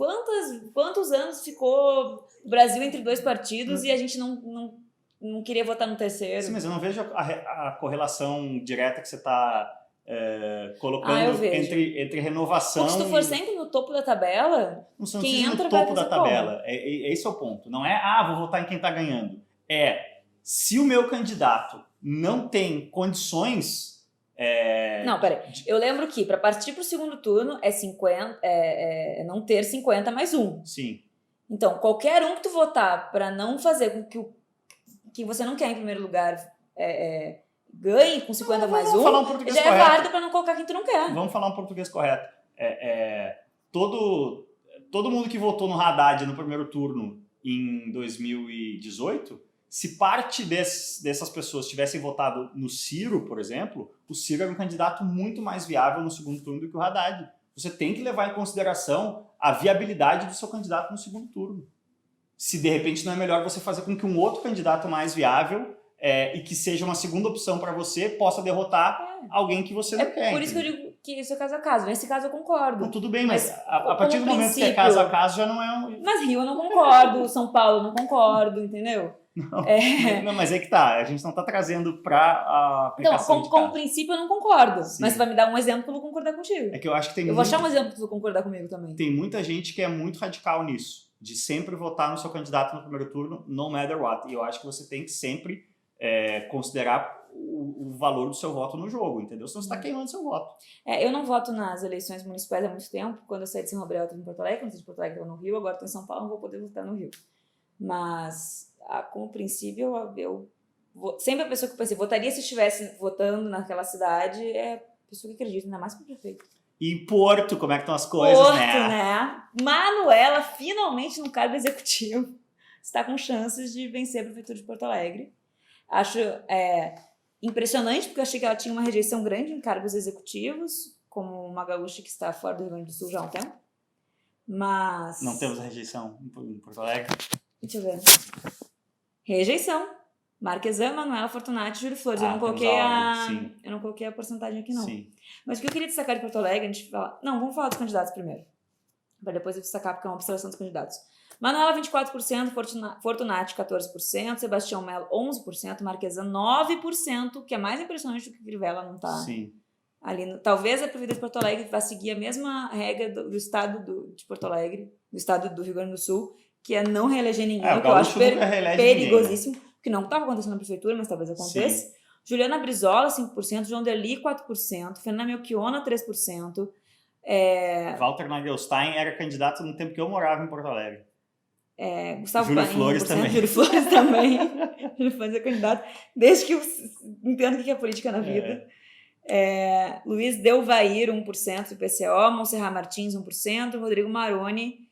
Quantos anos ficou o Brasil entre 2 partidos e a gente não queria votar no terceiro? Sim, mas eu não vejo a correlação direta que você está... colocando entre renovação... Porque se tu for sempre no topo da tabela, quem entra no topo da tabela. Esse é o ponto. Não é, vou votar em quem está ganhando. Se o meu candidato não tem condições... Não, peraí. Eu lembro que para partir para o segundo turno é não ter 50 mais 1. Sim. Então, qualquer um que tu votar para não fazer com que você não quer em primeiro lugar... ganhe com 50 mais 1, já é válido para não colocar quem tu não quer. Vamos falar um português correto. Todo mundo que votou no Haddad no primeiro turno em 2018, se parte dessas pessoas tivessem votado no Ciro, por exemplo, o Ciro era um candidato muito mais viável no segundo turno do que o Haddad. Você tem que levar em consideração a viabilidade do seu candidato no segundo turno. Se de repente não é melhor você fazer com que um outro candidato mais viável... e que seja uma segunda opção para você, possa derrotar alguém que você não quer. Por isso que eu digo que isso é caso a caso. Nesse caso eu concordo. Não, tudo bem, mas a partir do momento que é caso a caso já não é um... Mas Rio eu não concordo, São Paulo eu não concordo, entendeu? Não, mas é que tá, a gente não tá trazendo para a aplicação Não, como princípio eu não concordo. Sim. Mas você vai me dar um exemplo que eu vou concordar contigo. É que eu acho que tem vou achar um exemplo que tu vai concordar comigo também. Tem muita gente que é muito radical nisso, de sempre votar no seu candidato no primeiro turno, no matter what. E eu acho que você tem que sempre considerar o valor do seu voto no jogo, entendeu? Senão você está queimando seu voto. Eu não voto nas eleições municipais há muito tempo. Quando eu saí de São Gabriel, eu estava em Porto Alegre. Quando eu saí de Porto Alegre, eu estava no Rio. Agora estou em São Paulo, não vou poder votar no Rio. Mas, como princípio, sempre a pessoa que eu pensei, votaria se estivesse votando naquela cidade, é a pessoa que acredita, ainda mais para o prefeito. E Porto, como é que estão as coisas, Porto, né? Manuela, finalmente no cargo executivo, está com chances de vencer a prefeitura de Porto Alegre. Acho impressionante, porque eu achei que ela tinha uma rejeição grande em cargos executivos, como uma gaúcha que está fora do Rio Grande do Sul já há um tempo. Mas... Não temos a rejeição em Porto Alegre? Deixa eu ver. Rejeição. Marquesan, Manuela Fortunati e Júlio Flores. Eu não coloquei a porcentagem aqui, não. Sim. Mas o que eu queria destacar de Porto Alegre, a gente fala... Não, vamos falar dos candidatos primeiro. Para depois eu destacar, porque é uma observação dos candidatos. Manuela, 24%, Fortunati, 14%, Sebastião Melo, 11%, Marquesan, 9%, que é mais impressionante do que Crivella não está ali. Talvez a Prefeitura de Porto Alegre vá seguir a mesma regra do estado de Porto Alegre, do estado do Rio Grande do Sul, que é não reeleger ninguém, que eu acho perigosíssimo, que não estava acontecendo na Prefeitura, mas talvez aconteça. Sim. Juliana Brizola, 5%, João Derli, 4%, Fernanda Melchiona, 3%. Walter Nagelstein era candidato no tempo que eu morava em Porto Alegre. Gustavo Júlio Paim, Flores também. Júlio Flores também. Júlio Flores é candidato, desde que eu entendo o que é política na vida. Luiz Delvair, 1% do PCO, Monserrat Martins, 1%, Rodrigo Maroni,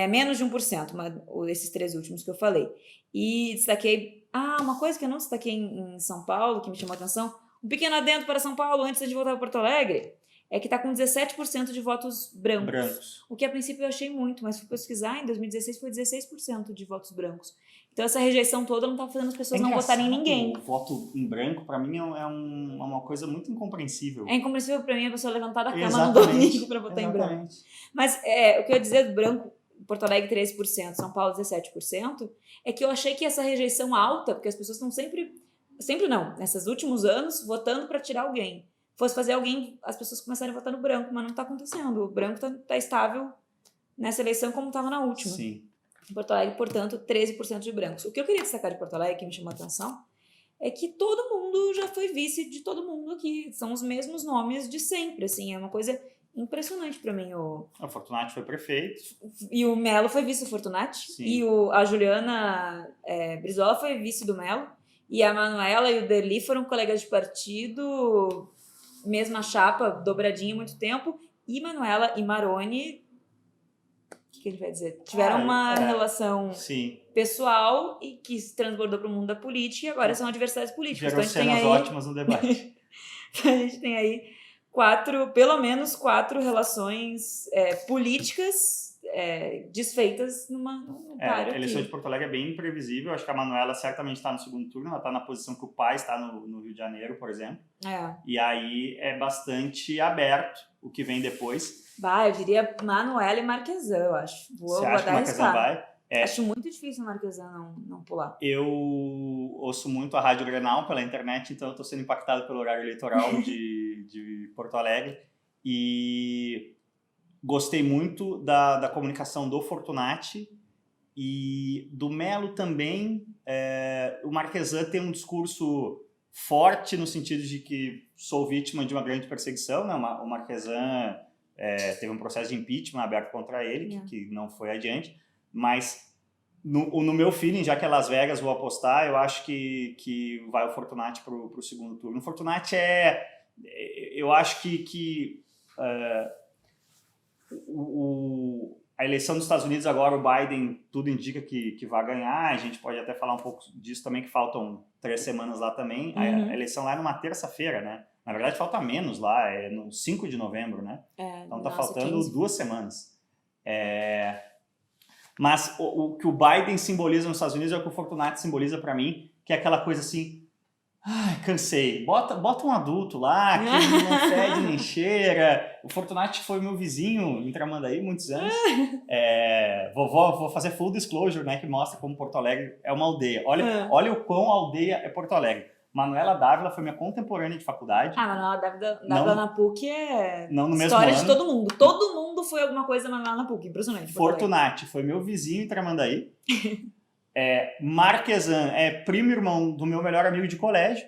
menos de 1%, esses 3 últimos que eu falei. E destaquei, uma coisa que eu não destaquei em São Paulo, que me chamou a atenção, Um pequeno adendo para São Paulo, antes de voltar para Porto Alegre, é que está com 17% de votos brancos. O que a princípio eu achei muito, mas fui pesquisar, em 2016 foi 16% de votos brancos. Então essa rejeição toda não está fazendo as pessoas não votarem em ninguém. O voto em branco, para mim, é uma coisa muito incompreensível. É incompreensível para mim a pessoa levantar da cama no domingo para votar em branco. Mas o que eu ia dizer do branco, Porto Alegre 13%, São Paulo 17%, é que eu achei que essa rejeição alta, porque as pessoas estão sempre não, nesses últimos anos, votando para tirar alguém. Fosse fazer alguém, as pessoas começarem a votar no branco, mas não está acontecendo. O branco está estável nessa eleição como estava na última. Sim. Em Porto Alegre, portanto, 13% de brancos. O que eu queria destacar de Porto Alegre, que me chamou a atenção, é que todo mundo já foi vice de todo mundo aqui. São os mesmos nomes de sempre, assim, é uma coisa impressionante para mim. O Fortunati foi prefeito. E o Melo foi vice do Fortunati. Sim. E a Juliana Brizola foi vice do Melo. E a Manuela e o Derli foram colegas de partido, mesma chapa, dobradinha há muito tempo. E Manuela e Maroni, o que a gente vai dizer? Tiveram uma relação pessoal e que se transbordou para o mundo da política e agora são adversários políticos. Então, cenas ótimas no debate. A gente tem aí pelo menos quatro relações políticas desfeitas num páreo. A eleição de Porto Alegre é bem imprevisível. Acho que a Manuela certamente está no segundo turno. Ela está na posição que o pai está no Rio de Janeiro, por exemplo. E aí é bastante aberto o que vem depois. Eu diria Manuela e Marquesan, eu acho. Você acha que Marquesan vai? Acho muito difícil o Marquesan não pular. Eu ouço muito a Rádio Grenal pela internet, então eu estou sendo impactado pelo horário eleitoral de Porto Alegre. E gostei muito da comunicação do Fortunati e do Melo também. O Marquesan tem um discurso forte no sentido de que sou vítima de uma grande perseguição, né? O Marquesan teve um processo de impeachment aberto contra ele, que não foi adiante, mas no meu feeling, já que é Las Vegas, vou apostar, eu acho que vai o Fortunati para o segundo turno. O Fortunati eu acho que a eleição dos Estados Unidos agora, o Biden, tudo indica que vai ganhar. A gente pode até falar um pouco disso também, que faltam 3 semanas lá também. A eleição lá é numa terça-feira, né? Na verdade, falta menos lá, é no 5 de novembro, né? Então tá faltando 2 semanas. Mas o que o Biden simboliza nos Estados Unidos é o que o Fortunati simboliza para mim, que é aquela coisa assim, cansei, bota um adulto lá, que não fede nem cheira. O Fortunati foi meu vizinho em Tramandaí muitos anos. Vou fazer full disclosure, né, que mostra como Porto Alegre é uma aldeia. Olha o quão aldeia é Porto Alegre. Manuela Dávila foi minha contemporânea de faculdade. Manuela Dávila na PUC não no mesmo história ano. de todo mundo. Todo mundo foi alguma coisa da Manuela na PUC, impressionante. Fortunati foi meu vizinho em Tramandaí. Marquesan é primo irmão do meu melhor amigo de colégio.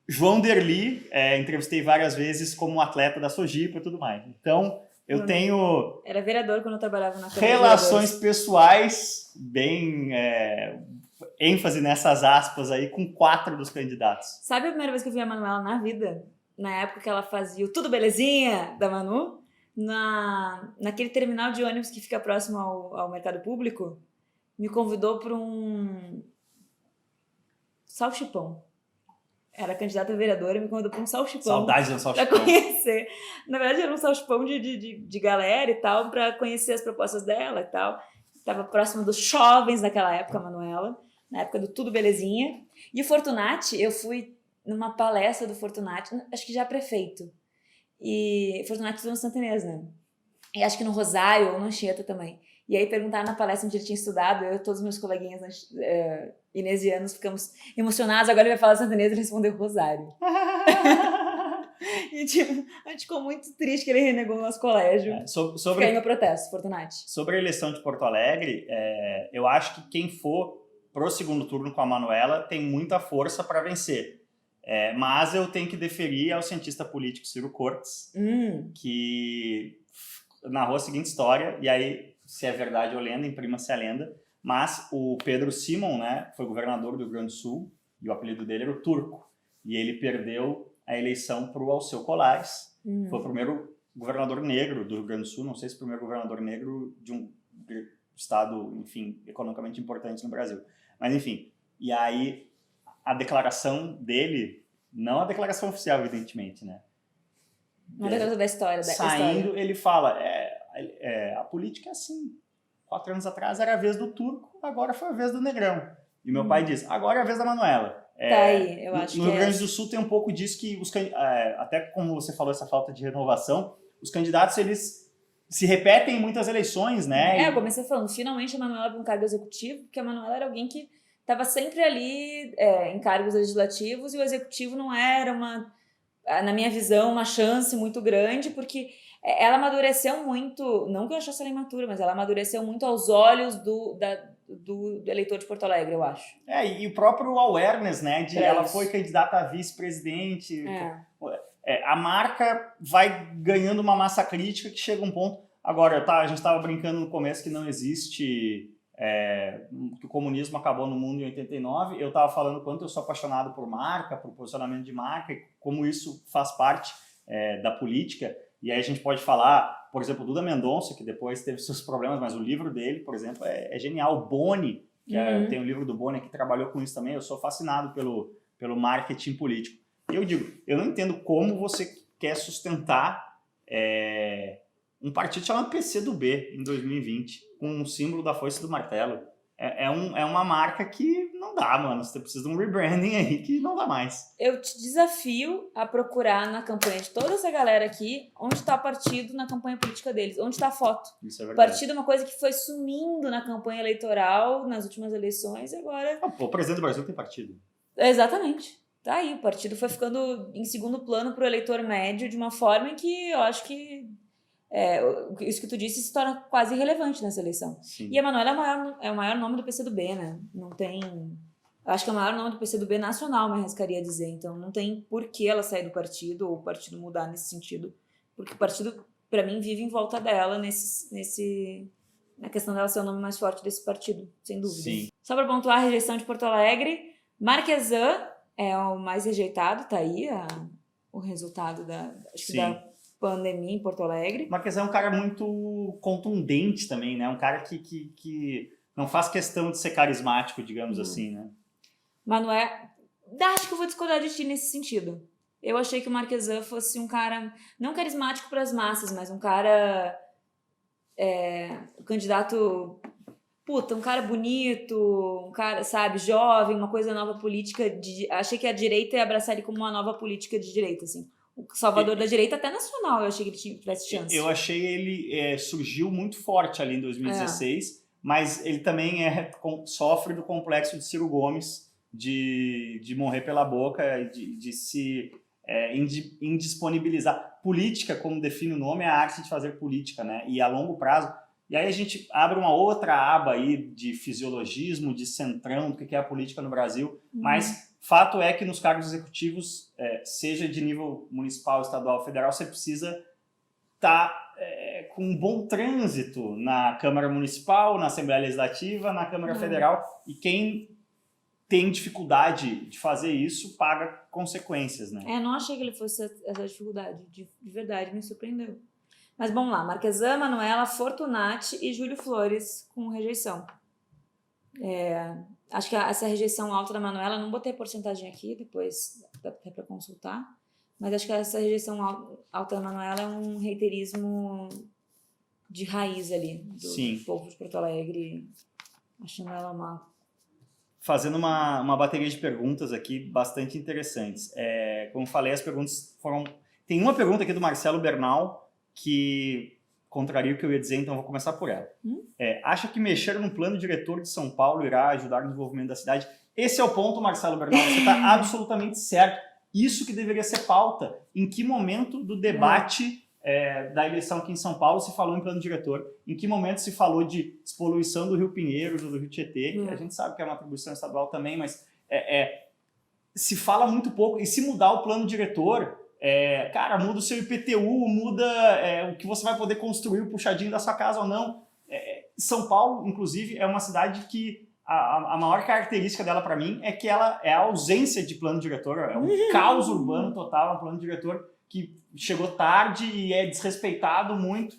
João Derli, entrevistei várias vezes como atleta da Sojipa e tudo mais. Então, eu tenho... Era vereador quando eu trabalhava na Câmara. Relações pessoais, bem... ênfase nessas aspas aí, com 4 dos candidatos. Sabe a primeira vez que eu vi a Manuela na vida? Na época que ela fazia o Tudo Belezinha da Manu? Naquele terminal de ônibus que fica próximo ao mercado público, me convidou para um salchipão. Era candidata a vereadora e me convidou para um salchipão. Saudades do salchipão. Para conhecer. Na verdade, era um salchipão de galera e tal, para conhecer as propostas dela e tal. Estava próximo dos jovens daquela época, Manuela, na época do Tudo Belezinha. E o Fortunati, eu fui numa palestra do Fortunati, acho que já prefeito. E o Fortunati estudou no Santa Inês, né? E acho que no Rosário ou no Anchieta também. E aí perguntaram na palestra onde ele tinha estudado, eu e todos os meus coleguinhas inesianos ficamos emocionados. Agora ele vai falar Santa Inês e ele respondeu Rosário. E tipo, a gente ficou muito triste que ele renegou o nosso colégio. Fica aí meu protesto, Fortunati. Sobre a eleição de Porto Alegre, eu acho que quem for pro segundo turno com a Manuela tem muita força para vencer. Mas eu tenho que deferir ao cientista político Ciro Cortes, que narrou a seguinte história, e aí, se é verdade ou lenda, imprima-se a lenda, mas o Pedro Simon, né, foi governador do Rio Grande do Sul, e o apelido dele era o Turco, e ele perdeu a eleição para o Alceu Colares. Foi o primeiro governador negro do Rio Grande do Sul, não sei se o primeiro governador negro de um estado, enfim, economicamente importante no Brasil. Mas, enfim, e aí a declaração dele não a declaração oficial, evidentemente, né? Uma declaração da história. Saindo, ele fala, a política é assim. 4 anos atrás era a vez do Turco, agora foi a vez do Negrão. E meu pai diz, agora é a vez da Manuela. Tá aí, eu acho no Rio Grande do Sul tem um pouco disso que, até como você falou, essa falta de renovação, os candidatos, eles se repetem em muitas eleições, né? Eu comecei falando, finalmente a Manuela para um cargo executivo, porque a Manuela era alguém que estava sempre ali em cargos legislativos e o executivo não era na minha visão, uma chance muito grande, porque ela amadureceu muito, não que eu achasse ela imatura, mas ela amadureceu muito aos olhos do eleitor de Porto Alegre, eu acho. E o próprio awareness, né, ela isso. Foi candidata a vice-presidente. A marca vai ganhando uma massa crítica que chega a um ponto. Agora, a gente estava brincando no começo que não existe, que o comunismo acabou no mundo em 89. Eu estava falando quanto eu sou apaixonado por marca, por posicionamento de marca, e como isso faz parte da política. E aí a gente pode falar, por exemplo, Duda Mendonça, que depois teve seus problemas, mas o livro dele, por exemplo, é genial. O Boni, que tem o livro do Boni, que trabalhou com isso também. Eu sou fascinado pelo marketing político. E eu digo, eu não entendo como você quer sustentar um partido chamado PCdoB em 2020, com um símbolo da foice e do martelo. É uma marca que não dá, mano. Você precisa de um rebranding aí que não dá mais. Eu te desafio a procurar na campanha de toda essa galera aqui onde está o partido na campanha política deles, onde está a foto. Isso é O verdade. partido é uma coisa que foi sumindo na campanha eleitoral nas últimas eleições e agora... O presidente do Brasil tem partido. Exatamente. Tá aí, o partido foi ficando em segundo plano para o eleitor médio de uma forma que eu acho que isso que tu disse se torna quase irrelevante nessa eleição. Sim. E a Manuela é o maior nome do PCdoB, né? Não tem... Acho que é o maior nome do PCdoB nacional, me arriscaria a dizer. Então, não tem por que ela sair do partido ou o partido mudar nesse sentido. Porque o partido, para mim, vive em volta dela na questão dela ser o nome mais forte desse partido, sem dúvida. Sim. Só para pontuar a rejeição de Porto Alegre, Marquesan é o mais rejeitado, tá aí o resultado da pandemia em Porto Alegre. Marquesan é um cara muito contundente também, né? Um cara que não faz questão de ser carismático, digamos assim, né? Manuel, acho que eu vou discordar de ti nesse sentido. Eu achei que o Marquesan fosse um cara, não carismático para as massas, mas um cara, um candidato, um cara bonito, um cara, sabe, jovem, uma coisa nova política. Achei que a direita ia abraçar ele como uma nova política de direita, assim. O salvador da direita até nacional, eu achei que ele tivesse chance. Eu achei ele surgiu muito forte ali em 2016, mas ele também sofre do complexo de Ciro Gomes, de morrer pela boca, de se indisponibilizar. Política, como define o nome, é a arte de fazer política, né? E a longo prazo. E aí a gente abre uma outra aba aí de fisiologismo, de centrão, do que é a política no Brasil, mas fato é que nos cargos executivos, seja de nível municipal, estadual, federal, você precisa estar com um bom trânsito na Câmara Municipal, na Assembleia Legislativa, na Câmara Federal, e quem tem dificuldade de fazer isso paga consequências, né? Não achei que ele fosse essa dificuldade, de verdade, me surpreendeu. Mas vamos lá, Marquesan, Manuela, Fortunati e Júlio Flores com rejeição. Acho que essa rejeição alta da Manuela, não botei a porcentagem aqui, depois dá para consultar, mas acho que essa rejeição alta da Manuela é um reiterismo de raiz ali, do povo de Porto Alegre, achando ela uma... Fazendo uma bateria de perguntas aqui bastante interessantes. Como falei, as perguntas foram... Tem uma pergunta aqui do Marcelo Bernal, que contraria o que eu ia dizer, então vou começar por ela. Acha que mexer no plano diretor de São Paulo irá ajudar no desenvolvimento da cidade? Esse é o ponto, Marcelo Bernal, você está absolutamente certo. Isso que deveria ser pauta. Em que momento do debate da eleição aqui em São Paulo se falou em plano diretor? Em que momento se falou de despoluição do Rio Pinheiros, do Rio Tietê? A gente sabe que é uma atribuição estadual também, mas se fala muito pouco. E se mudar o plano diretor... cara, muda o seu IPTU, muda o que você vai poder construir, o puxadinho da sua casa ou não. São Paulo, inclusive, é uma cidade que a maior característica dela para mim é que ela é a ausência de plano diretor, é um caos urbano total, um plano diretor que chegou tarde e é desrespeitado muito.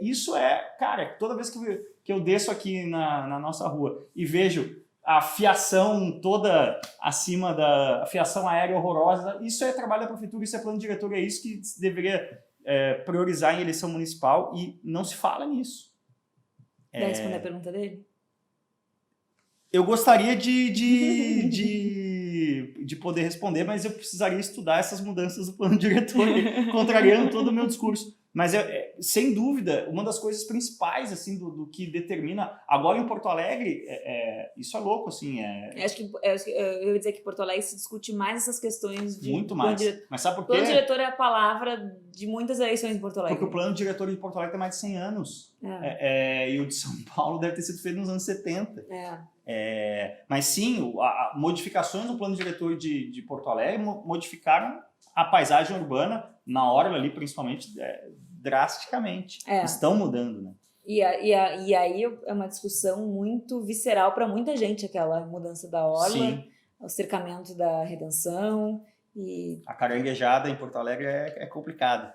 Isso cara, toda vez que eu desço aqui na nossa rua e vejo a fiação toda acima da fiação aérea horrorosa. Isso é trabalho da prefeitura, isso é plano diretor, é isso que se deveria priorizar em eleição municipal e não se fala nisso. Deve responder a pergunta dele? Eu gostaria de poder responder, mas eu precisaria estudar essas mudanças do plano diretor, contrariando todo o meu discurso. Mas, sem dúvida, uma das coisas principais assim, do que determina... Agora, em Porto Alegre, isso é louco. Assim, Acho que eu ia dizer que em Porto Alegre se discute mais essas questões de... Muito mais. Mas sabe por quê? Plano diretor é a palavra de muitas eleições em Porto Alegre. Porque o plano diretor de Porto Alegre tem mais de 100 anos. E o de São Paulo deve ter sido feito nos anos 70. Mas sim, modificações no plano diretor de Porto Alegre modificaram a paisagem urbana, na orla ali principalmente, drasticamente. Estão mudando, né? E aí é uma discussão muito visceral para muita gente, aquela mudança da orla, sim, o cercamento da Redenção. A caranguejada em Porto Alegre é complicado.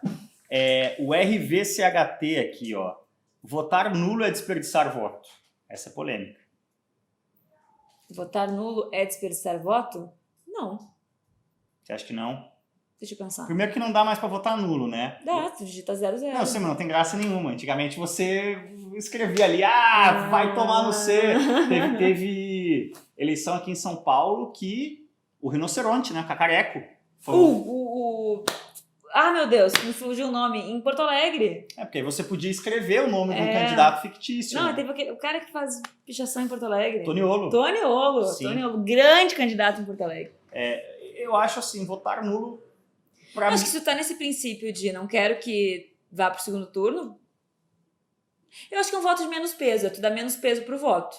O RVCHT aqui, ó. Votar nulo é desperdiçar voto. Essa é polêmica. Votar nulo é desperdiçar voto? Não. Você acha que não? Deixa eu pensar. Primeiro que não dá mais pra votar nulo, né? Dá, tu digita 00. Não, sim, mas não tem graça nenhuma. Antigamente você escrevia ali, vai tomar no C. Teve eleição aqui em São Paulo que o rinoceronte, né, cacareco. Meu Deus, me fugiu o nome. Em Porto Alegre. Porque aí você podia escrever o nome de um candidato fictício. Não, teve o cara que faz pichação em Porto Alegre. Toniolo, grande candidato em Porto Alegre. Eu acho assim, votar nulo... Acho que se tu tá nesse princípio de não quero que vá pro segundo turno, eu acho que é um voto de menos peso, tu dá menos peso pro voto.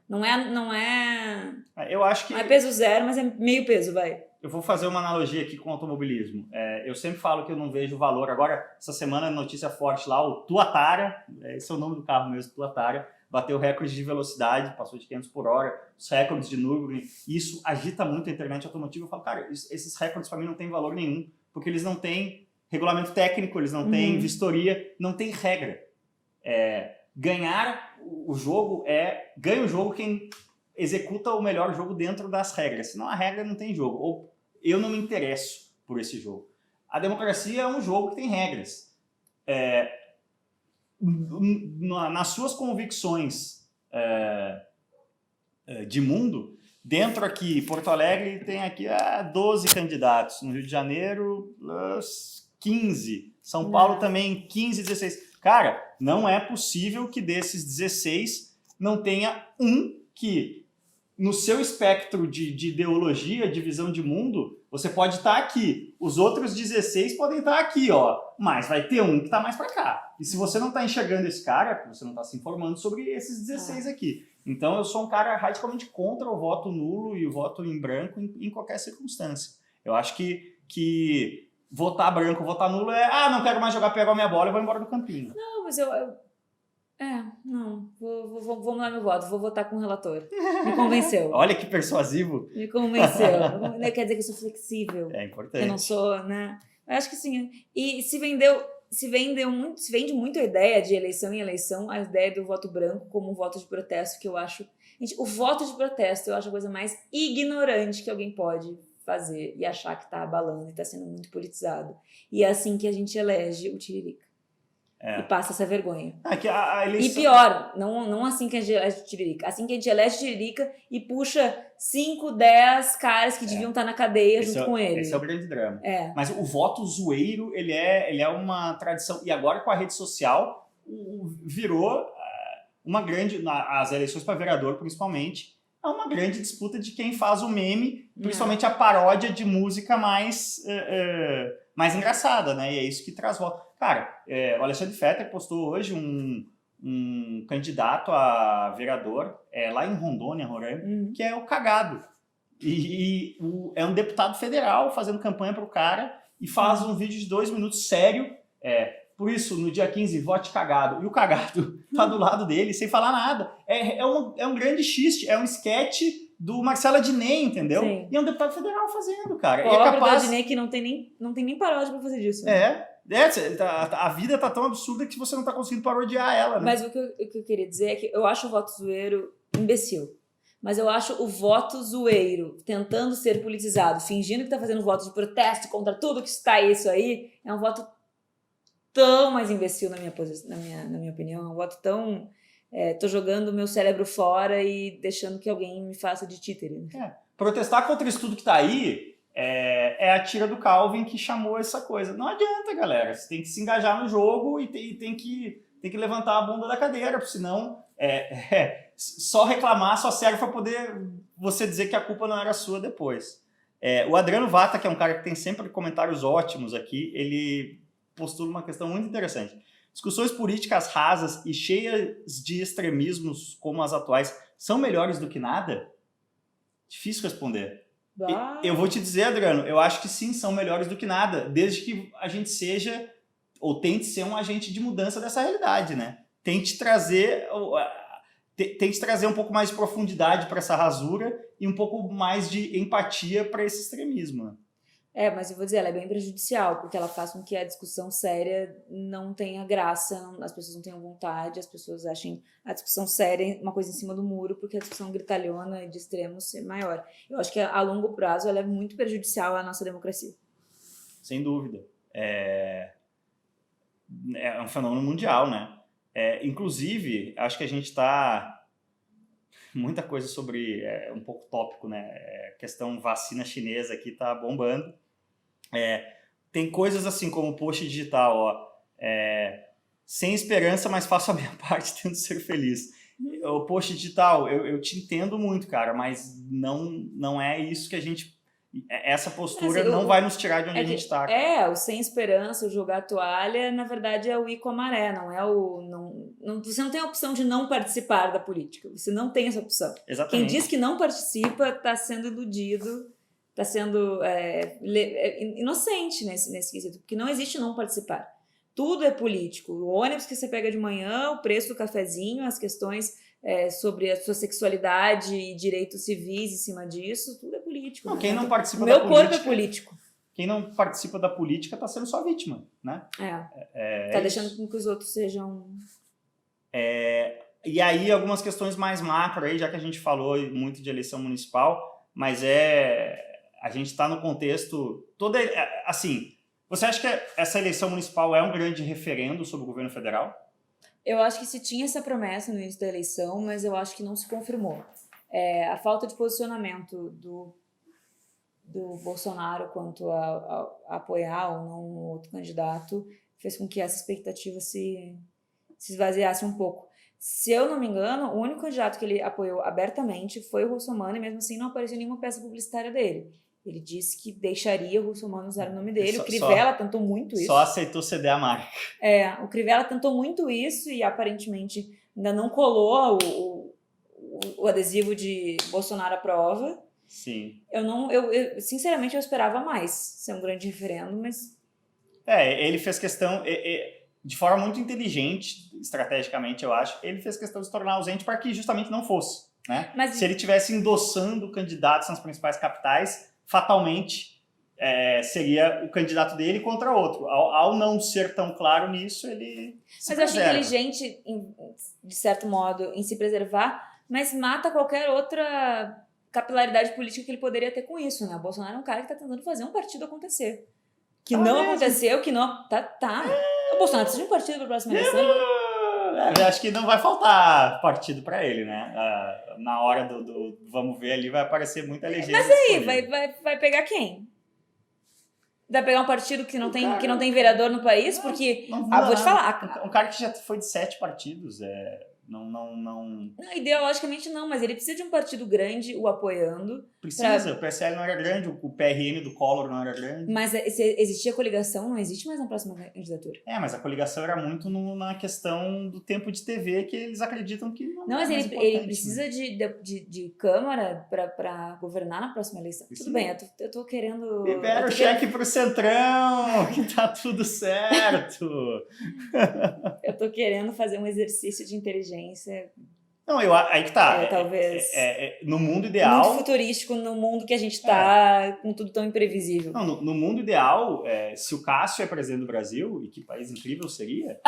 Não é... Eu acho que... Não é peso zero, mas é meio peso, vai. Eu vou fazer uma analogia aqui com o automobilismo. Eu sempre falo que eu não vejo valor. Agora, essa semana, notícia forte lá, o Tuatara, esse é o nome do carro mesmo, Tuatara, bateu recorde de velocidade, passou de 500 por hora, os recordes de Nürburgring. Isso agita muito a internet automotiva. Eu falo, cara, esses recordes para mim não têm valor nenhum, porque eles não têm regulamento técnico, eles não têm vistoria, não tem regra. Ganhar o jogo ganha o jogo quem executa o melhor jogo dentro das regras. Senão a regra não tem jogo. Ou eu não me interesso por esse jogo. A democracia é um jogo que tem regras. Nas suas convicções de mundo, dentro aqui, Porto Alegre tem aqui 12 candidatos. No Rio de Janeiro, 15. São Paulo também 15, 16. Cara, não é possível que desses 16 não tenha um que, no seu espectro de ideologia, de visão de mundo, você pode estar aqui. Os outros 16 podem estar aqui, ó. Mas vai ter um que está mais para cá. E se você não está enxergando esse cara, você não está se informando sobre esses 16 aqui. Então, eu sou um cara radicalmente contra o voto nulo e o voto em branco em qualquer circunstância. Eu acho que votar branco, votar nulo não quero mais jogar, pegar a minha bola e vou embora do campinho. Não, mas não. Vou mudar meu voto, vou votar com o relator. Me convenceu. Olha que persuasivo. Me convenceu. Quer dizer que eu sou flexível. É importante. Eu não sou, né? Eu acho que sim. E se vende muito a ideia de eleição em eleição, a ideia do voto branco como um voto de protesto, que eu acho... Gente, o voto de protesto eu acho a coisa mais ignorante que alguém pode fazer e achar que está abalando e está sendo muito politizado. E é assim que a gente elege o Tiririca. E passa essa vergonha. A eleição... E pior, não assim que a gente elege o Tiririca, assim que a gente elege o Tiririca e puxa 5, 10 caras que deviam estar na cadeia junto com ele. Esse é o grande drama. Mas o voto zoeiro, ele é uma tradição. E agora com a rede social, virou uma grande... As eleições para vereador, principalmente, é uma grande disputa de quem faz o meme, principalmente a paródia de música mais engraçada, né? E é isso que traz voto. Cara, o Alexandre Fetter postou hoje um candidato a vereador lá em Rondônia, Roraima, que é o Cagado. É um deputado federal fazendo campanha para o cara e faz um vídeo de 2 minutos sério. Por isso, no dia 15, vote Cagado. E o Cagado tá do lado dele, sem falar nada. É um grande xiste, é um esquete do Marcelo Adnet, entendeu? Sim. E é um deputado federal fazendo, cara. Pobre do Adnet que não tem nem paródia pra fazer disso. A vida tá tão absurda que você não tá conseguindo parodiar ela, né? Mas o que eu queria dizer é que eu acho o voto zoeiro imbecil. Mas eu acho o voto zoeiro, tentando ser politizado, fingindo que tá fazendo voto de protesto contra tudo que está isso aí, é um voto tão mais imbecil na minha opinião, é um voto tão... tô jogando o meu cérebro fora e deixando que alguém me faça de títere. Protestar contra isso tudo que tá aí é a tira do Calvin que chamou essa coisa. Não adianta, galera. Você tem que se engajar no jogo e tem que levantar a bunda da cadeira, porque senão só reclamar só serve para poder você dizer que a culpa não era sua depois. O Adriano Vata, que é um cara que tem sempre comentários ótimos aqui, ele postula uma questão muito interessante. Discussões políticas rasas e cheias de extremismos como as atuais são melhores do que nada? Difícil responder. Eu vou te dizer, Adriano, eu acho que sim, são melhores do que nada, desde que a gente seja, ou tente ser um agente de mudança dessa realidade, né? Tente trazer um pouco mais de profundidade para essa rasura e um pouco mais de empatia para esse extremismo. Mas eu vou dizer, ela é bem prejudicial, porque ela faz com que a discussão séria não tenha graça, as pessoas não tenham vontade, as pessoas achem a discussão séria uma coisa em cima do muro, porque a discussão gritalhona de extremos é maior. Eu acho que a longo prazo ela é muito prejudicial à nossa democracia. Sem dúvida. É um fenômeno mundial, né? Inclusive, acho que a gente está... Muita coisa sobre... um pouco tópico, né? Questão vacina chinesa aqui tá bombando. Tem coisas assim como o post digital, sem esperança, mas faço a minha parte tentando ser feliz. O post digital, eu te entendo muito, cara, mas não é isso que a gente... Essa postura não vai nos tirar de onde a gente está. O sem esperança, o jogar a toalha, na verdade é o ir com a maré, não é você não tem a opção de não participar da política, você não tem essa opção. Exatamente. Quem diz que não participa está sendo iludido, está sendo inocente nesse quesito, porque não existe não participar. Tudo é político. O ônibus que você pega de manhã, o preço do cafezinho, as questões sobre a sua sexualidade e direitos civis em cima disso, tudo é político. Não, quem não participa da política... Meu corpo é político. Quem não participa da política está sendo só vítima, né? Tá deixando com que os outros sejam... E aí, algumas questões mais macro aí, já que a gente falou muito de eleição municipal, mas a gente está no contexto... Assim, você acha que essa eleição municipal é um grande referendo sobre o governo federal? Eu acho que se tinha essa promessa no início da eleição, mas eu acho que não se confirmou. A falta de posicionamento do Bolsonaro quanto a apoiar ou não um outro candidato fez com que essa expectativa se esvaziasse um pouco. Se eu não me engano, o único candidato que ele apoiou abertamente foi o Russomano, e mesmo assim não apareceu nenhuma peça publicitária dele. Ele disse que deixaria o Russomano usar o nome dele. O Crivella tentou muito isso. Só aceitou ceder a marca. O Crivella tentou muito isso e aparentemente ainda não colou o adesivo de Bolsonaro à prova. Sim. Eu sinceramente, eu esperava mais ser um grande referendo, mas... Ele fez questão... de forma muito inteligente, estrategicamente, eu acho, ele fez questão de se tornar ausente para que justamente não fosse. Né? Mas... Se ele estivesse endossando candidatos nas principais capitais, fatalmente seria o candidato dele contra outro. Ao não ser tão claro nisso, ele se preserva. Mas eu acho inteligente, de certo modo, em se preservar, mas mata qualquer outra capilaridade política que ele poderia ter com isso, né? O Bolsonaro é um cara que está tentando fazer um partido acontecer. Que não aconteceu, que não... Tá. O Bolsonaro precisa de um partido para a próxima eleição. Eu acho que não vai faltar partido para ele, né? Na hora do vamos ver ali, vai aparecer muita legenda. Mas aí, vai pegar quem? Vai pegar um partido que não tem vereador no país? Porque, vou te falar... Um cara que já foi de 7 partidos, Não, ideologicamente não, mas ele precisa de um partido grande o apoiando. Precisa, o PSL não era grande, o PRN do Collor não era grande. Mas se existia coligação, não existe mais na próxima candidatura. Mas a coligação era muito na questão do tempo de TV, que eles acreditam que não mas ele precisa, né, de Câmara para governar na próxima eleição. Tudo bem, eu tô querendo... Libera o cheque pro Centrão, que tá tudo certo. Eu tô querendo fazer um exercício de inteligência. Não, aí que tá. Talvez. No mundo ideal. Muito futurístico, no mundo que a gente tá com tudo tão imprevisível. Não, no mundo ideal, se o Cássio é presidente do Brasil, e que país incrível seria,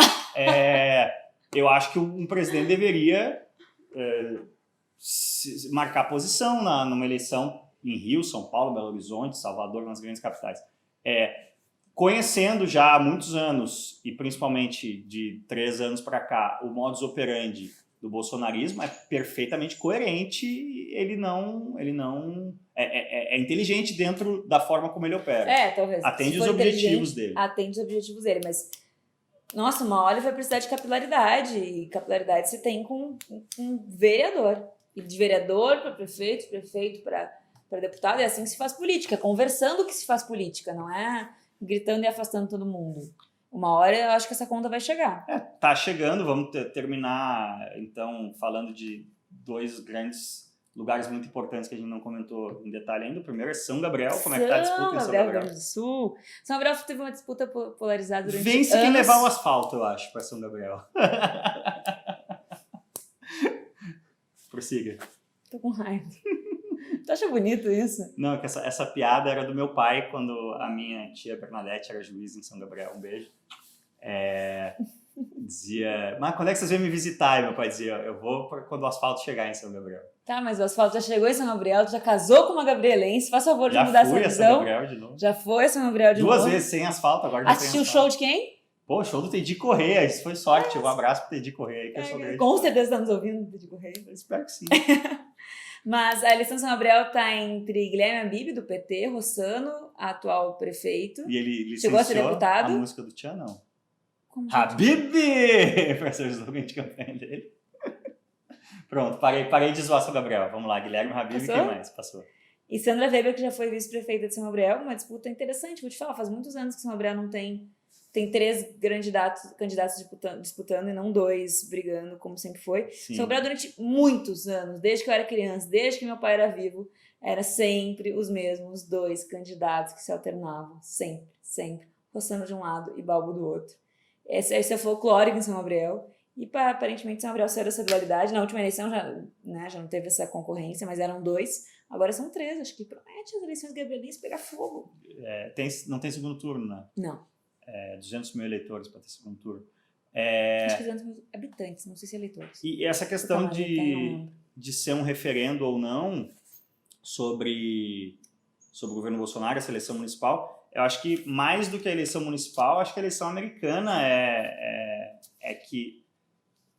eu acho que um presidente deveria marcar posição numa eleição em Rio, São Paulo, Belo Horizonte, Salvador, nas grandes capitais. Conhecendo já há muitos anos, e principalmente de 3 anos para cá, o modus operandi do bolsonarismo é perfeitamente coerente, ele não é inteligente dentro da forma como ele opera. Talvez. Atende os objetivos dele. Atende os objetivos dele, mas nossa, uma hora vai precisar de capilaridade, e capilaridade se tem com um vereador, e de vereador para prefeito, prefeito para deputado, é assim que se faz política, conversando que se faz política, não é gritando e afastando todo mundo. Uma hora eu acho que essa conta vai chegar. Tá chegando, vamos terminar então falando de 2 grandes lugares muito importantes que a gente não comentou em detalhe ainda. O primeiro é São Gabriel, como é que tá a disputa em São Gabriel? Rio Grande do Sul. São Gabriel teve uma disputa polarizada durante Vence anos. quem levar o asfalto, eu acho, para São Gabriel. Prossiga. Tô com raiva. Tu acha bonito isso? Não, é que essa piada era do meu pai quando a minha tia Bernadette era juiz em São Gabriel. Um beijo. Dizia, mas quando é que vocês vêm me visitar? E meu pai dizia, eu vou quando o asfalto chegar em São Gabriel. Tá, mas o asfalto já chegou em São Gabriel, tu já casou com uma gabrielense, faz favor de mudar essa visão. Já fui a São Gabriel de novo. Já foi a São Gabriel de novo. 2 vezes sem asfalto, agora já tem asfalto. Assistiu o show de quem? Pô, show do Teddy Corrêa, isso foi sorte. Um abraço pro Teddy Corrêa, que eu sou grande. Com certeza estamos ouvindo o Teddy Corrêa. Eu espero que sim. Mas a eleição de São Gabriel está entre Guilherme Habib, do PT, Rossano, atual prefeito. E ele chegou a ser deputado. A música do Tchan, não. Como Habib! Para ser o slogan de campanha dele. Pronto, parei de zoar São Gabriel. Vamos lá, Guilherme Habib e quem mais? Passou. E Sandra Weber, que já foi vice-prefeita de São Gabriel, uma disputa interessante. Vou te falar, faz muitos anos que São Gabriel não tem 3 candidatos disputando e não 2 brigando, como sempre foi. Sim. São Gabriel, durante muitos anos, desde que eu era criança, desde que meu pai era vivo, era sempre os mesmos 2 candidatos que se alternavam. Sempre. Rossano de um lado e Balbo do outro. Esse é folclórico em São Gabriel. E aparentemente São Gabriel saiu dessa dualidade. Na última eleição já não teve essa concorrência, mas eram 2. Agora são 3. Acho que promete as eleições gabrielenses pegar fogo. Não tem segundo turno, né? Não. 200 mil eleitores para ter segundo turno. Acho que 200 mil habitantes, não sei se eleitores. E essa questão de ser um referendo ou não sobre o governo Bolsonaro, essa eleição municipal, eu acho que mais do que a eleição municipal, acho que a eleição americana é que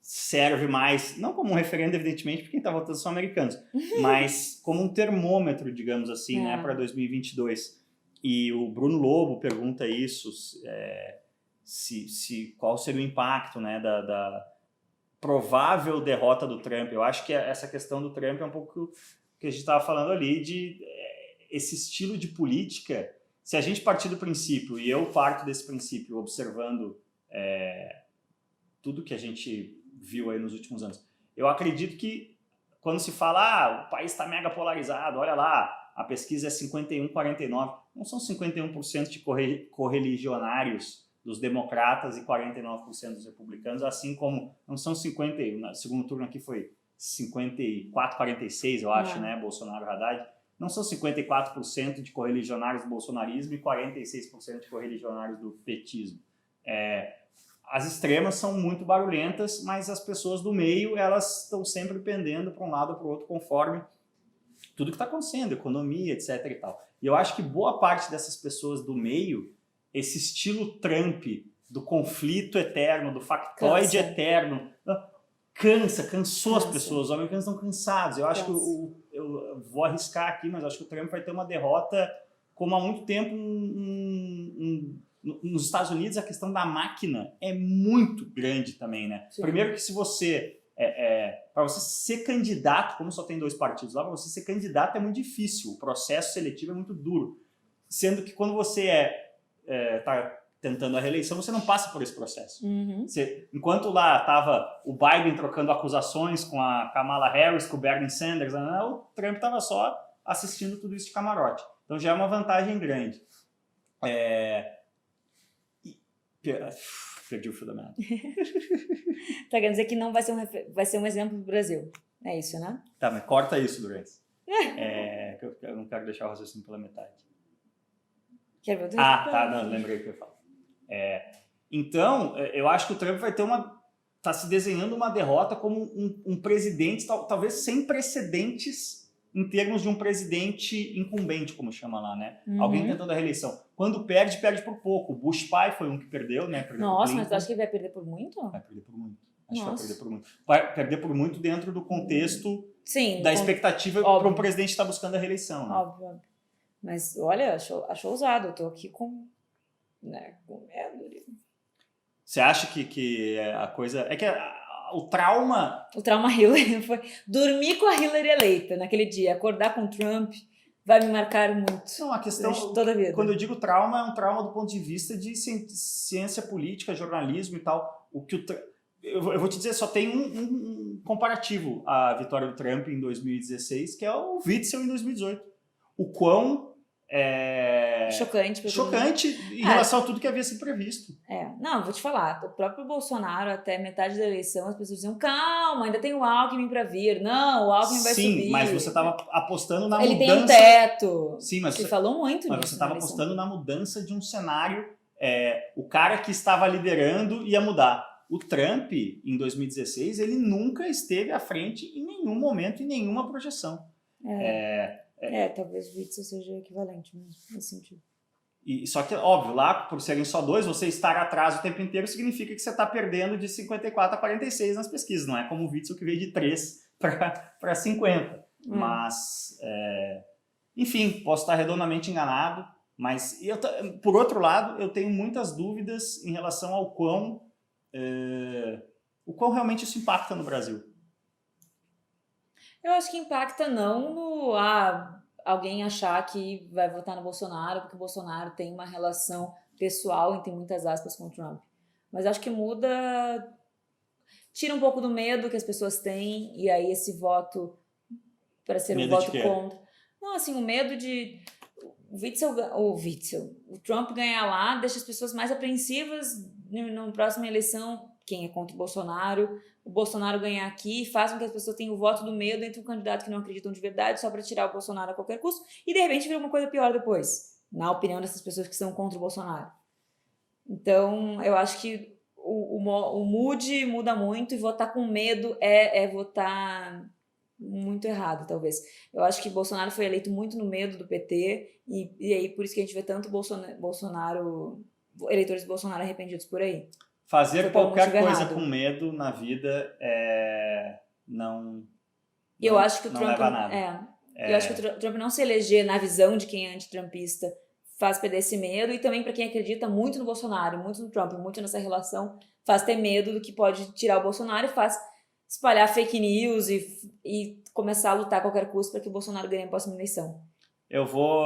serve mais, não como um referendo, evidentemente, porque quem está votando são americanos, mas como um termômetro, digamos assim, né, para 2022. E o Bruno Lobo pergunta isso, qual seria o impacto, né, da provável derrota do Trump. Eu acho que essa questão do Trump é um pouco o que a gente estava falando ali, de esse estilo de política. Se a gente partir do princípio, e eu parto desse princípio observando tudo que a gente viu aí nos últimos anos, eu acredito que quando se fala, o país está mega polarizado, olha lá, a pesquisa é 51-49, não são 51% de correligionários dos democratas e 49% dos republicanos, assim como não são 50%, no segundo turno aqui foi 54-46, eu acho, né, Bolsonaro e Haddad, não são 54% de correligionários do bolsonarismo e 46% de correligionários do petismo. As extremas são muito barulhentas, mas as pessoas do meio, elas estão sempre pendendo para um lado ou para o outro, conforme tudo que está acontecendo, economia, etc. e tal. E eu acho que boa parte dessas pessoas do meio, esse estilo Trump, do conflito eterno, do factoide eterno, cansou as pessoas, os americanos estão cansados. Eu acho que eu vou arriscar aqui, mas acho que o Trump vai ter uma derrota, como há muito tempo nos Estados Unidos a questão da máquina é muito grande também, né? Sim. Primeiro que se você, para você ser candidato, como só tem 2 partidos lá, para você ser candidato é muito difícil, o processo seletivo é muito duro, sendo que quando você está tentando a reeleição, você não passa por esse processo. Enquanto lá estava o Biden trocando acusações com a Kamala Harris, com o Bernie Sanders, o Trump estava só assistindo tudo isso de camarote. Então já é uma vantagem grande. Perdi o fio da meada. Tá querendo dizer que não vai ser um exemplo do Brasil. É isso, né? Tá, mas corta isso, Durante. Eu não quero deixar o raciocínio pela metade. Quer ver? Tá, não, lembrei o que eu ia falar. Então, eu acho que o Trump vai ter uma tá se desenhando uma derrota como um presidente, talvez sem precedentes em termos de um presidente incumbente, como chama lá, né? Alguém tentando a reeleição. Quando perde, perde por pouco. O Bush pai foi um que perdeu, né? Nossa, mas tu acha que ele vai perder por muito? Vai perder por muito. Acho que vai perder por muito. Vai perder por muito dentro do contexto da expectativa para um presidente estar buscando a reeleição. Né? Óbvio. Mas, olha, acho ousado. Eu tô aqui com medo. Você acha que a coisa... É que o trauma... O trauma Hillary foi... Dormir com a Hillary eleita naquele dia, acordar com o Trump, vai me marcar muito. Não, a questão... Toda a vida. Quando eu digo trauma, é um trauma do ponto de vista de ciência política, jornalismo e tal. Eu vou te dizer, só tem um comparativo à vitória do Trump em 2016, que é o Witzel em 2018. O quão... chocante em relação a tudo que havia sido previsto. Não, vou te falar, o próprio Bolsonaro, até metade da eleição, as pessoas diziam, calma, ainda tem o Alckmin para vir. Não, o Alckmin vai subir. Sim, mas você estava apostando na mudança... mudança... Ele tem um teto. Sim, mas você falou muito mas nisso. Você estava apostando na mudança de um cenário. O cara que estava liderando ia mudar. O Trump, em 2016, ele nunca esteve à frente em nenhum momento, em nenhuma projeção. Talvez o Witzel seja equivalente mesmo, nesse sentido. Só que, óbvio, lá, por serem só 2, você estar atrás o tempo inteiro significa que você está perdendo de 54 a 46 nas pesquisas. Não é como o Witzel que veio de 3 para 50. Mas, enfim, posso estar redondamente enganado. Mas, por outro lado, eu tenho muitas dúvidas em relação ao quão realmente isso impacta no Brasil. Eu acho que impacta não no alguém achar que vai votar no Bolsonaro porque o Bolsonaro tem uma relação pessoal, entre muitas aspas, com o Trump. Mas acho que tira um pouco do medo que as pessoas têm, e aí esse voto, para ser um voto contra... Não, assim, o medo de... O Trump ganhar lá deixa as pessoas mais apreensivas na próxima eleição, quem é contra o Bolsonaro ganhar aqui, faz com que as pessoas tenham o voto do medo entre um candidato que não acreditam de verdade só para tirar o Bolsonaro a qualquer custo, e de repente vira uma coisa pior depois, na opinião dessas pessoas que são contra o Bolsonaro. Então, eu acho que o mood muda muito, e votar com medo é votar muito errado, talvez. Eu acho que Bolsonaro foi eleito muito no medo do PT, e aí por isso que a gente vê tanto eleitores de Bolsonaro arrependidos por aí. Fazer qualquer coisa com medo na vida não leva a nada. Eu acho que o Trump não se eleger na visão de quem é antitrumpista faz perder esse medo, e também para quem acredita muito no Bolsonaro, muito no Trump, muito nessa relação, faz ter medo do que pode tirar o Bolsonaro e faz espalhar fake news e começar a lutar a qualquer custo para que o Bolsonaro ganhe a próxima eleição. Eu vou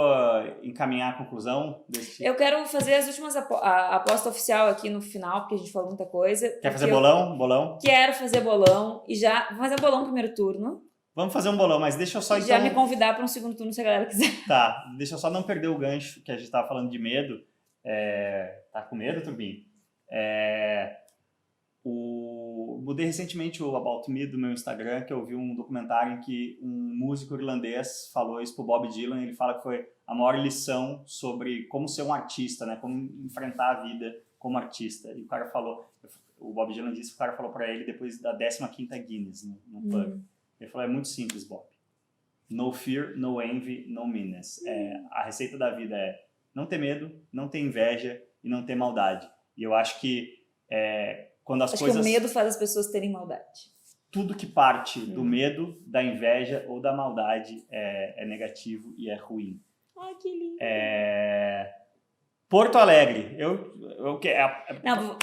encaminhar a conclusão desse... Eu quero fazer as últimas a aposta oficial aqui no final, porque a gente falou muita coisa. Quer fazer bolão? Quero fazer bolão, e já vou fazer bolão no primeiro turno. Vamos fazer um bolão, mas deixa eu só... Já me convidar para um segundo turno, se a galera quiser. Tá, deixa eu só não perder o gancho, que a gente estava falando de medo. Tá com medo, Turbinho? Mudei recentemente o About Me do meu Instagram, que eu vi um documentário em que um músico irlandês falou isso pro Bob Dylan. Ele fala que foi a maior lição sobre como ser um artista, né? Como enfrentar a vida como artista. E o cara falou, o Bob Dylan disse que o cara falou para ele depois da 15ª Guinness no pub. Ele falou, é muito simples, Bob. No fear, no envy, no meanness. A receita da vida é não ter medo, não ter inveja e não ter maldade. E eu acho que quando as coisas... Acho que o medo faz as pessoas terem maldade. Tudo que parte do medo, da inveja ou da maldade é negativo e é ruim. Ai, que lindo. Porto Alegre.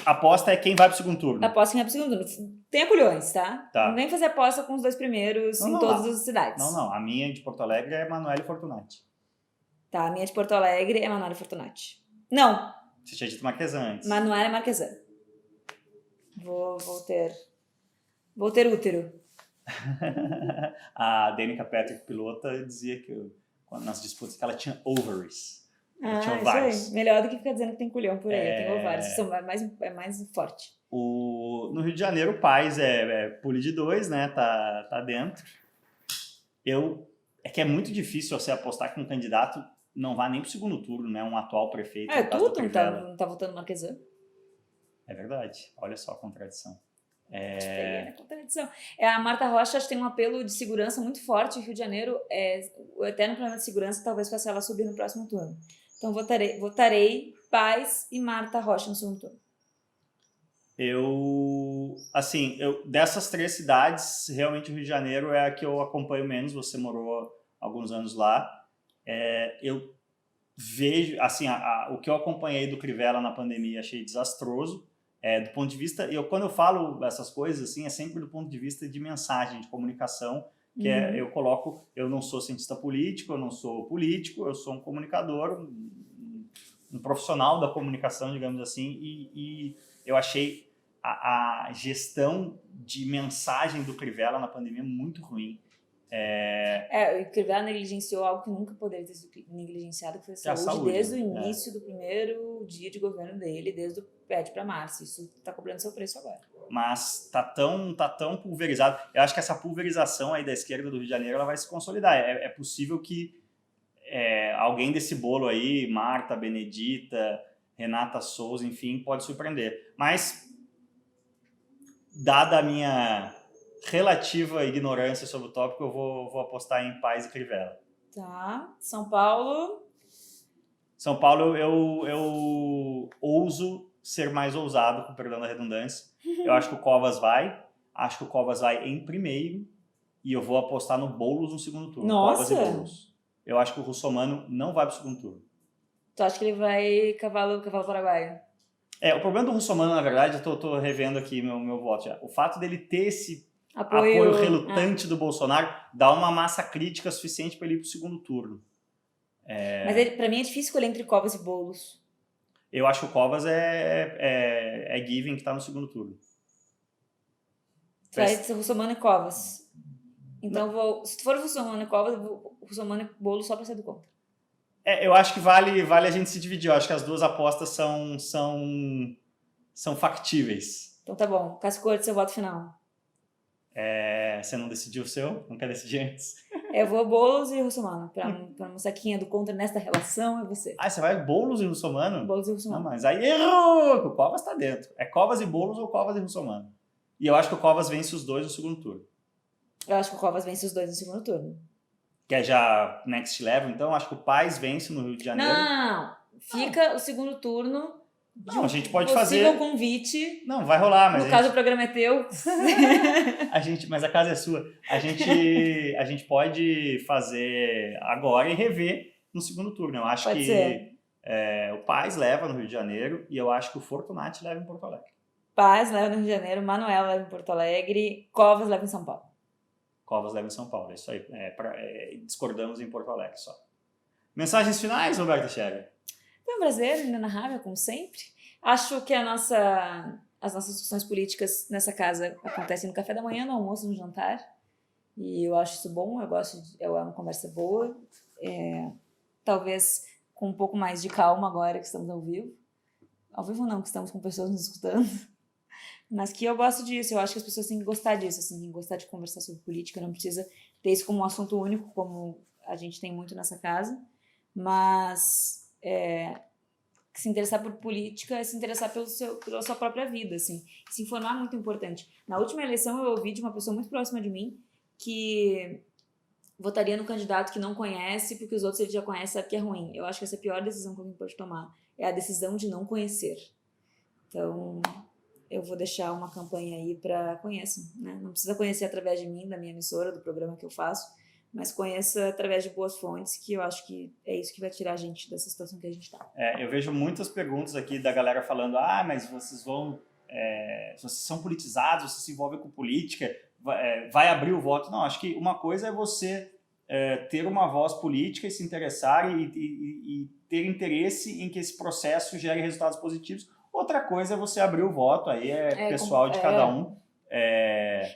A aposta é quem vai pro segundo turno. Aposta quem vai pro segundo turno. Tenha culhões, tá? Não vem fazer aposta com os 2 primeiros em todas as cidades. Não. A minha de Porto Alegre é Emanuele Fortunati. Tá, a minha de Porto Alegre é Emanuele Fortunati. Não. Você tinha dito Marquesan antes. Emanuele Marquesan. Vou ter útero. A Danica Patrick, pilota, dizia que nas disputas que ela tinha ovaries. Tinha ovários. Isso aí. Melhor do que ficar dizendo que tem culhão por aí. Tem ovários. É mais forte. No Rio de Janeiro, o Paes pule de 2, né? Tá dentro. É que é muito difícil você apostar que um candidato não vá nem pro segundo turno, né? Um atual prefeito. Tu não tá votando Marquesan. É verdade. Olha só a contradição. Peguei na contradição. A Marta Rocha acho que tem um apelo de segurança muito forte. O Rio de Janeiro é o eterno problema de segurança, talvez faça ela subir no próximo turno. Então votarei Paz e Marta Rocha no segundo turno. Dessas 3 cidades, realmente o Rio de Janeiro é a que eu acompanho menos. Você morou alguns anos lá. Eu vejo, assim, o que eu acompanhei do Crivella na pandemia achei desastroso. Do ponto de vista, quando eu falo essas coisas, assim, é sempre do ponto de vista de mensagem, de comunicação, que eu não sou cientista político, eu não sou político, eu sou um comunicador, um profissional da comunicação, digamos assim, e eu achei a gestão de mensagem do Crivella na pandemia muito ruim. O Crivella negligenciou algo que nunca poderia ter sido negligenciado, que foi a saúde desde o início do primeiro dia de governo dele, desde o PET para março. Isso está cobrando seu preço agora. Mas tá tão pulverizado. Eu acho que essa pulverização aí da esquerda do Rio de Janeiro ela vai se consolidar. É possível que alguém desse bolo aí, Marta, Benedita, Renata Souza, enfim, pode surpreender. Mas, dada a minha relativa ignorância sobre o tópico, eu vou apostar em Paz e Crivella. Tá. São Paulo, eu ouso ser mais ousado, com perdão da redundância. Eu acho que o Covas vai. Acho que o Covas vai em primeiro. E eu vou apostar no Boulos no segundo turno. Nossa! Covas e Boulos. Eu acho que o Russomano não vai pro segundo turno. Tu acha que ele vai cavalo paraguaio? O problema do Russomano, na verdade, eu tô revendo aqui meu voto já. O fato dele ter esse apoio relutante do Bolsonaro dá uma massa crítica suficiente para ele ir pro segundo turno. Mas para mim é difícil escolher entre Covas e Boulos. Eu acho que o Covas é given que tá no segundo turno. Vai ser Russomano e Covas. Então, se for Russomano e Covas, eu vou Russomano e Boulos só para ser do contra. Eu acho que vale a gente se dividir. Eu acho que as duas apostas são factíveis. Então tá bom. Cascor, seu voto final. Você não decidiu o seu? Não quer decidir antes? Eu vou Boulos e Russomano. Pra mostrar quem é do contra nesta relação, é você. Você vai Boulos e Russomano? Boulos e Russomano. Não, mas aí errou! O Covas tá dentro. É Covas e Boulos ou Covas e Russomano. E eu acho que o Covas vence os dois no segundo turno. Eu acho que o Covas vence os dois no segundo turno. Que é já next level, então acho que o Paz vence no Rio de Janeiro. Não! Fica o segundo turno. Não, a gente pode fazer. fazer. Convite. Não, vai rolar, mas. No caso, o programa é teu. Mas a casa é sua. A gente pode fazer agora e rever no segundo turno. Eu acho pode que ser. O Paz leva no Rio de Janeiro e eu acho que o Fortunati leva em Porto Alegre. Paz leva no Rio de Janeiro, Manuela leva em Porto Alegre, Covas leva em São Paulo. Covas leva em São Paulo, é isso aí. Discordamos em Porto Alegre só. Mensagens finais, Roberto Scherer? Foi um prazer, inenarrável, como sempre. Acho que as nossas discussões políticas nessa casa acontecem no café da manhã, no almoço, no jantar. E eu acho isso bom, é uma conversa boa. Talvez com um pouco mais de calma agora que estamos ao vivo. Ao vivo não, que estamos com pessoas nos escutando. Mas que eu gosto disso, eu acho que as pessoas têm que gostar disso, assim, têm que gostar de conversar sobre política, não precisa ter isso como um assunto único, como a gente tem muito nessa casa, mas se interessar por política é se interessar pela sua própria vida, assim, se informar é muito importante. Na última eleição eu ouvi de uma pessoa muito próxima de mim que votaria no candidato que não conhece, porque os outros ele já conhece, sabe que é ruim. Eu acho que essa é a pior decisão que alguém pode tomar, é a decisão de não conhecer. Então, eu vou deixar uma campanha aí para conheçam, né? Não precisa conhecer através de mim, da minha emissora, do programa que eu faço, mas conheça através de boas fontes, que eu acho que é isso que vai tirar a gente dessa situação que a gente está. Eu vejo muitas perguntas aqui da galera falando, mas vocês vocês são politizados, vocês se envolvem com política, vai abrir o voto. Não, acho que uma coisa é você ter uma voz política e se interessar e ter interesse em que esse processo gere resultados positivos. Outra coisa é você abrir o voto, aí pessoal de cada um.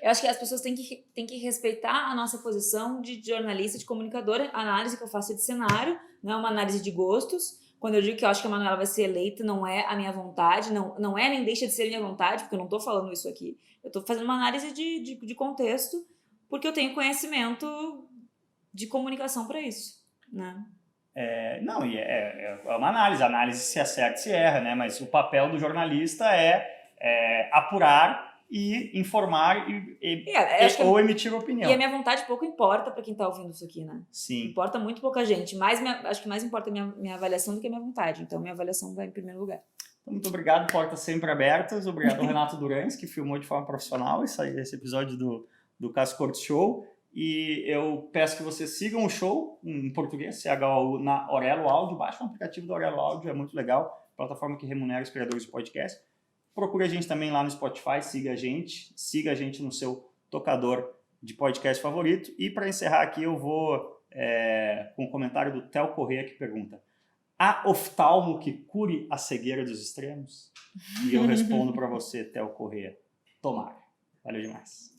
Eu acho que as pessoas têm que respeitar a nossa posição de jornalista, de comunicadora. A análise que eu faço é de cenário, não é uma análise de gostos. Quando eu digo que eu acho que a Manuela vai ser eleita, não é a minha vontade, não é nem deixa de ser a minha vontade, porque eu não estou falando isso aqui. Eu estou fazendo uma análise de contexto, porque eu tenho conhecimento de comunicação para isso, né? Não, e é uma análise se acerta e se erra, né? Mas o papel do jornalista é apurar e informar ou emitir opinião. E a minha vontade pouco importa para quem está ouvindo isso aqui, né? Sim. Importa muito pouca gente. Acho que mais importa a minha avaliação do que a minha vontade. Então, minha avaliação vai em primeiro lugar. Então, muito obrigado, portas sempre abertas. Obrigado ao Renato Durães, que filmou de forma profissional esse episódio do Caso Corto Show. E eu peço que vocês sigam o show em português, CHU, na Aurelo Áudio. Baixa o aplicativo do Aurelo Áudio, é muito legal. Plataforma que remunera os criadores de podcast. Procure a gente também lá no Spotify, siga a gente no seu tocador de podcast favorito. E para encerrar aqui, eu vou com o comentário do Theo Corrêa, que pergunta: há oftalmo que cure a cegueira dos extremos? E eu respondo para você, Theo Corrêa: tomara. Valeu demais.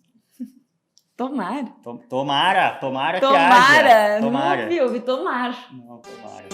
Tomara Tomara que haja. Tomara. Não ouvi, tomar. Não, tomara.